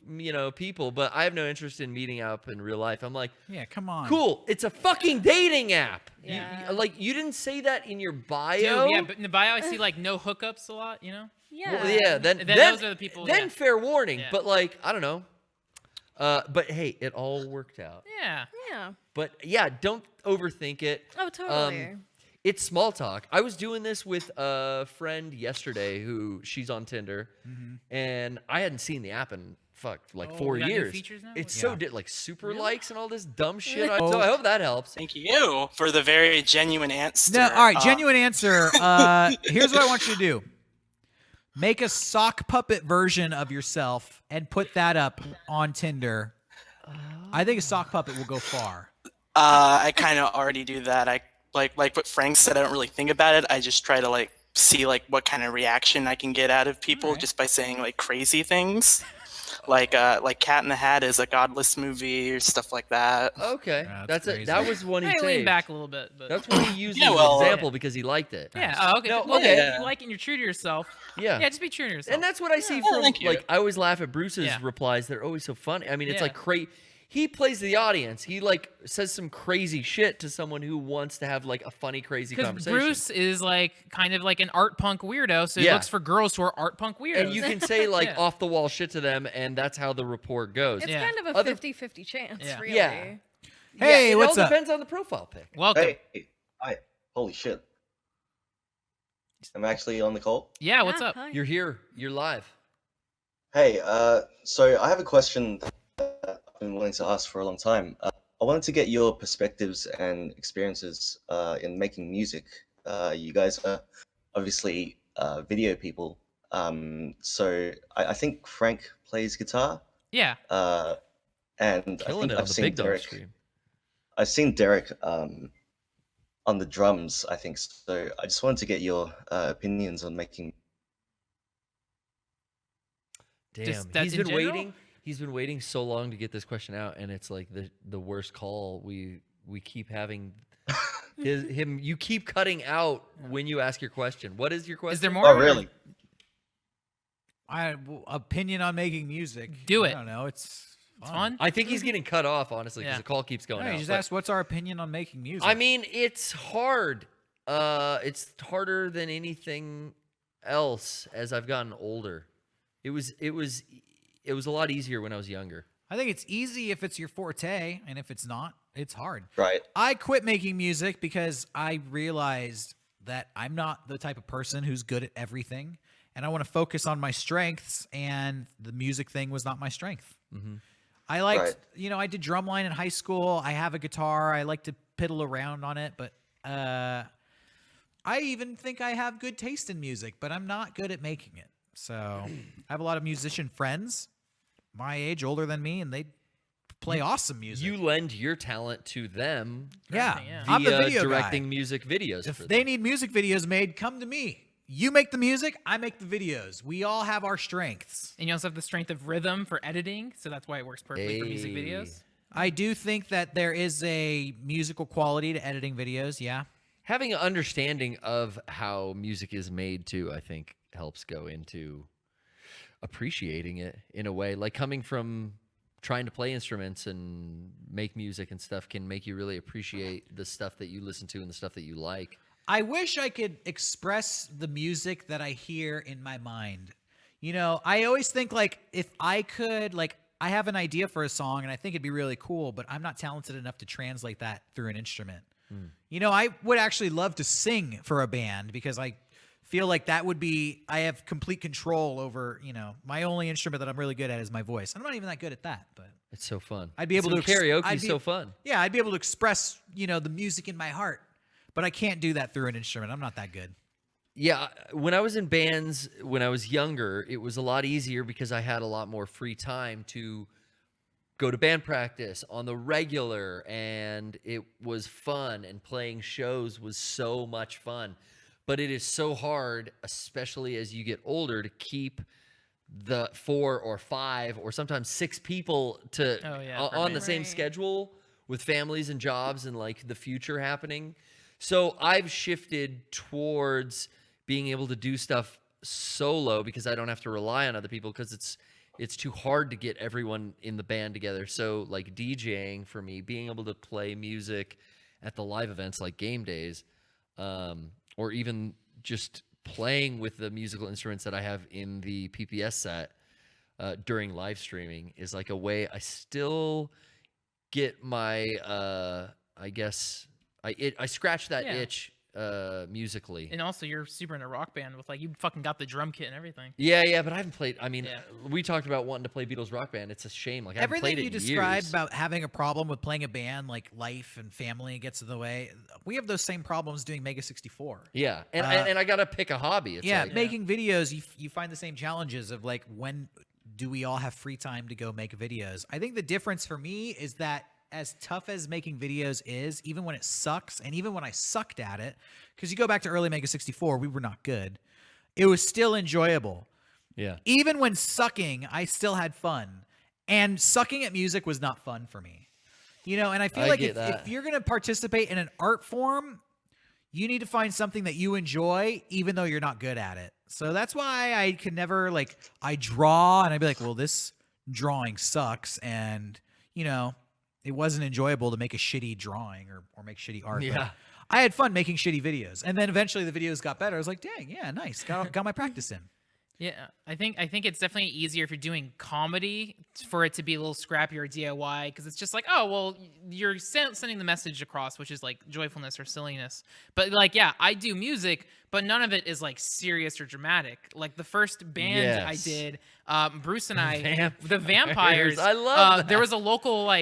people. But I have no interest in meeting up in real life. I'm like, Yeah, come on. cool, it's a fucking dating app. Yeah. You didn't say that in your Dude, bio. yeah, but in the bio I see like no hookups a lot. You know. Yeah. Well, yeah, then those are the people. Then yeah. fair warning, Yeah. but like I don't know. But hey, it all worked out. Yeah. Yeah. But yeah, don't overthink it. Oh, totally. It's small talk. I was doing this with a friend yesterday who she's on Tinder, and I hadn't seen the app in like Oh, 4 we got new years. features now? It's Yeah. so like super likes and all this dumb shit. So I hope that helps. Thank you for the very genuine answer. No, all right, genuine answer. Here's what I want you to do. Make a sock puppet version of yourself and put that up on Tinder. I think a sock puppet will go far. I kind of already do that. I like what Frank said. I don't really think about it. I just try to like see like what kind of reaction I can get out of people just by saying like crazy things, like Cat in the Hat is a godless movie or stuff like that. Okay, That's that crazy. was one he Hey, saved. lean back a little bit. But That's one he used Yeah, as well, an example because he liked it. yeah. Oh, okay. No, Well, okay. if you like it and you're true to yourself. Yeah. Yeah, just be true to yourself. And that's what I see Yeah, from thank you. like I always laugh at Bruce's Yeah. replies. They're always so funny. I mean, it's Yeah. like he plays the audience. He like says some crazy shit to someone who wants to have like a funny, crazy because conversation. Bruce is like kind of like an art punk weirdo, so he Yeah. looks for girls who are art punk weirdos. and you can say like Yeah. off the wall shit to them, and that's how the rapport goes. It's Yeah. kind of a Other- 50-50 chance, Yeah. really. Yeah. Hey, it what's all up? depends on the profile pic. Welcome. Hey, hi. Holy shit. I'm actually on the call. Yeah, what's up? Hi. You're here. You're live. Hey, so I have a question that I've been wanting to ask for a long time. I wanted to get your perspectives and experiences in making music. You guys are obviously video people. So I think Frank plays guitar. Yeah. And I Killing think it on I've the seen big dog Derek. stream. I've seen Derek on the drums, I think. So I just wanted to get your opinions on making. Damn, that he's in been general? waiting. He's been waiting so long to get this question out, and it's like the worst call. We keep having him. You keep cutting out when you ask your question. What is your question? Is there more? Oh, really? Opinion on making music. Do I it. don't know. It's fun. I think he's getting cut off, honestly, because Yeah. the call keeps going No, out. you just but- asked what's our opinion on making music. I mean, it's hard. It's harder than anything else as I've gotten older. It was a lot easier when I was younger. I think it's easy if it's your forte, and if it's not, it's hard. Right. I quit making music because I realized that I'm not the type of person who's good at everything, and I want to focus on my strengths, and the music thing was not my strength. I liked, Right. I did drumline in high school. I have a guitar. I like to piddle around on it, but I even think I have good taste in music, but I'm not good at making it. So I have a lot of musician friends my age, older than me, and they play awesome music. You lend your talent to them. Yeah, Yeah. I'm the via video directing guy. music videos. If for they them. need music videos made, come to me. You make the music, I make the videos. We all have our strengths. And you also have the strength of rhythm for editing, so that's why it works perfectly for music Hey. videos. I do think that there is a musical quality to editing videos, yeah. Having an understanding of how music is made too, I think, helps go into appreciating it in a way. Like coming from trying to play instruments and make music and stuff can make you really appreciate the stuff that you listen to and the stuff that you like. I wish I could express the music that I hear in my mind. I always think like if I could, like I have an idea for a song and I think it'd be really cool, but I'm not talented enough to translate that through an instrument. I would actually love to sing for a band because I feel like that would be, I have complete control over, my only instrument that I'm really good at is my voice. I'm not even that good at that, but It's so fun. I'd be able to karaoke I'd is be- so fun. yeah, I'd be able to express, the music in my heart, but I can't do that through an instrument. I'm not that good. Yeah, when I was in bands when I was younger, it was a lot easier because I had a lot more free time to go to band practice on the regular, and it was fun, and playing shows was so much fun. But it is so hard, especially as you get older, to keep the 4 or 5 or sometimes 6 people to on the same schedule with families and jobs and like the future happening. So I've shifted towards being able to do stuff solo because I don't have to rely on other people, because it's too hard to get everyone in the band together. So like DJing for me, being able to play music at the live events like game days, or even just playing with the musical instruments that I have in the PPS set during live streaming is like a way I still get my I guess I scratch that itch musically. And also, you're super into rock band with like you fucking got the drum kit and everything. Yeah, but I haven't played. I mean, we talked about wanting to play Beatles Rock Band. It's a shame. Like I haven't played it in years. Everything you described about having a problem with playing a band, like life and family gets in the way. We have those same problems doing Mega64. Yeah, and I gotta pick a hobby. It's like, making videos, you find the same challenges of like, when do we all have free time to go make videos? I think the difference for me is that as tough as making videos is, even when it sucks, and even when I sucked at it, because you go back to early Mega64, we were not good. It was still enjoyable. Yeah. Even when sucking, I still had fun. And sucking at music was not fun for me. You know, and I feel like if you're going to participate in an art form, you need to find something that you enjoy, even though you're not good at it. So that's why I could never, like, I draw, and I'd be like, well, this drawing sucks, and, you know, it wasn't enjoyable to make a shitty drawing or make shitty art. Yeah. But I had fun making shitty videos. And then eventually the videos got better. I was like, dang, yeah, nice. Got my practice in. Yeah, I think it's definitely easier if you're doing comedy for it to be a little scrappier DIY, because it's just like, oh, well, you're sending the message across, which is like joyfulness or silliness. But like, yeah, I do music, but none of it is like serious or dramatic. Like the first band I did, Bruce and I, the Vampires. I love that. There was a local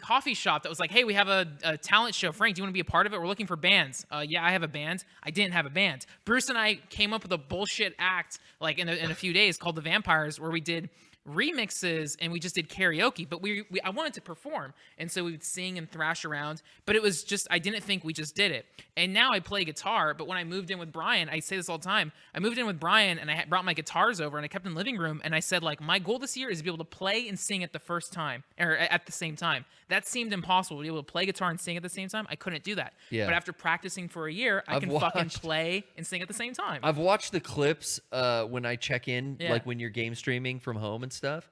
coffee shop that was like, hey, we have a talent show. Frank, do you want to be a part of it? We're looking for bands. Yeah, I have a band. I didn't have a band. Bruce and I came up with a bullshit act like in a few days called The Vampires, where we did remixes and we just did karaoke, but I wanted to perform, and so we would sing and thrash around, but it was just, I didn't think we just did it. And now I play guitar, but when I moved in with Brian, I say this all the time, I moved in with Brian and I brought my guitars over and I kept in the living room, and I said, like, my goal this year is to be able to play and sing at the first time, or at the same time. That seemed impossible, to be able to play guitar and sing at the same time. I couldn't do that. Yeah. But after practicing for a year, I can fucking play and sing at the same time. I've watched the clips when I check in, like when you're game streaming from home and stuff.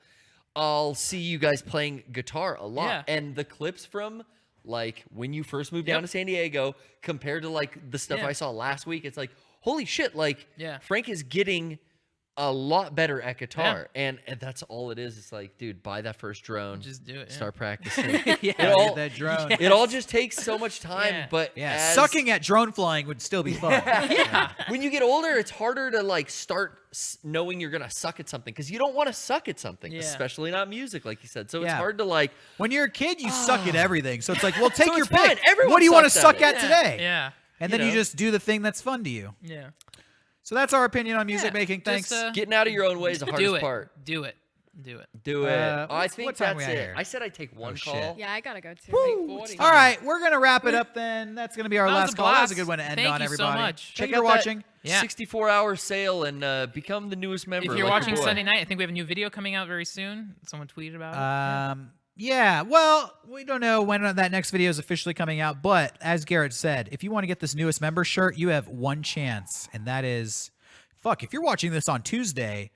I'll see you guys playing guitar a lot. And the clips from like when you first moved down to San Diego compared to like the stuff I saw last week, it's like, holy shit, like Frank is getting a lot better at guitar. And that's all it is. It's like, dude, buy that first drone. Just do it. Start practicing. That drone. It all just takes so much time. But sucking at drone flying would still be fun. When you get older, it's harder to like start knowing you're gonna suck at something, because you don't want to suck at something, especially not music, like you said. So it's hard to like. When you're a kid, you suck at everything. So it's like, well, take So your it's fine. pick. Everyone What do you want to sucks at suck it. at today? Yeah. And then you just do the thing that's fun to you. Yeah. So that's our opinion on music making. Thanks. Getting out of your own way is the hardest part. Do it. I think what time that's we at it. here? I said I'd take one shit. call. Yeah, I gotta go too. All right, we're gonna wrap it up then. That's gonna be our That was last a call. That was a blast. good one to end Thank on, you so everybody. much. Thank Check you for out watching. Yeah. 64-hour sale and become the newest member. If you're like watching your boy. Sunday night, I think we have a new video coming out very soon. Someone tweeted about it. Yeah, well, we don't know when that next video is officially coming out, but as Garrett said, if you want to get this newest member shirt, you have one chance, and that is, if you're watching this on Tuesday,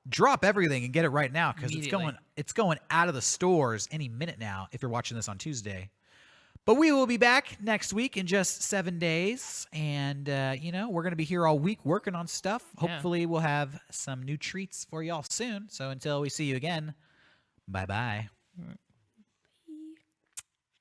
drop everything and get it right now, because it's going out of the stores any minute now if you're watching this on Tuesday. But we will be back next week in just 7 days, and we're going to be here all week working on stuff. Hopefully we'll have some new treats for y'all soon. So until we see you again, bye-bye. All right.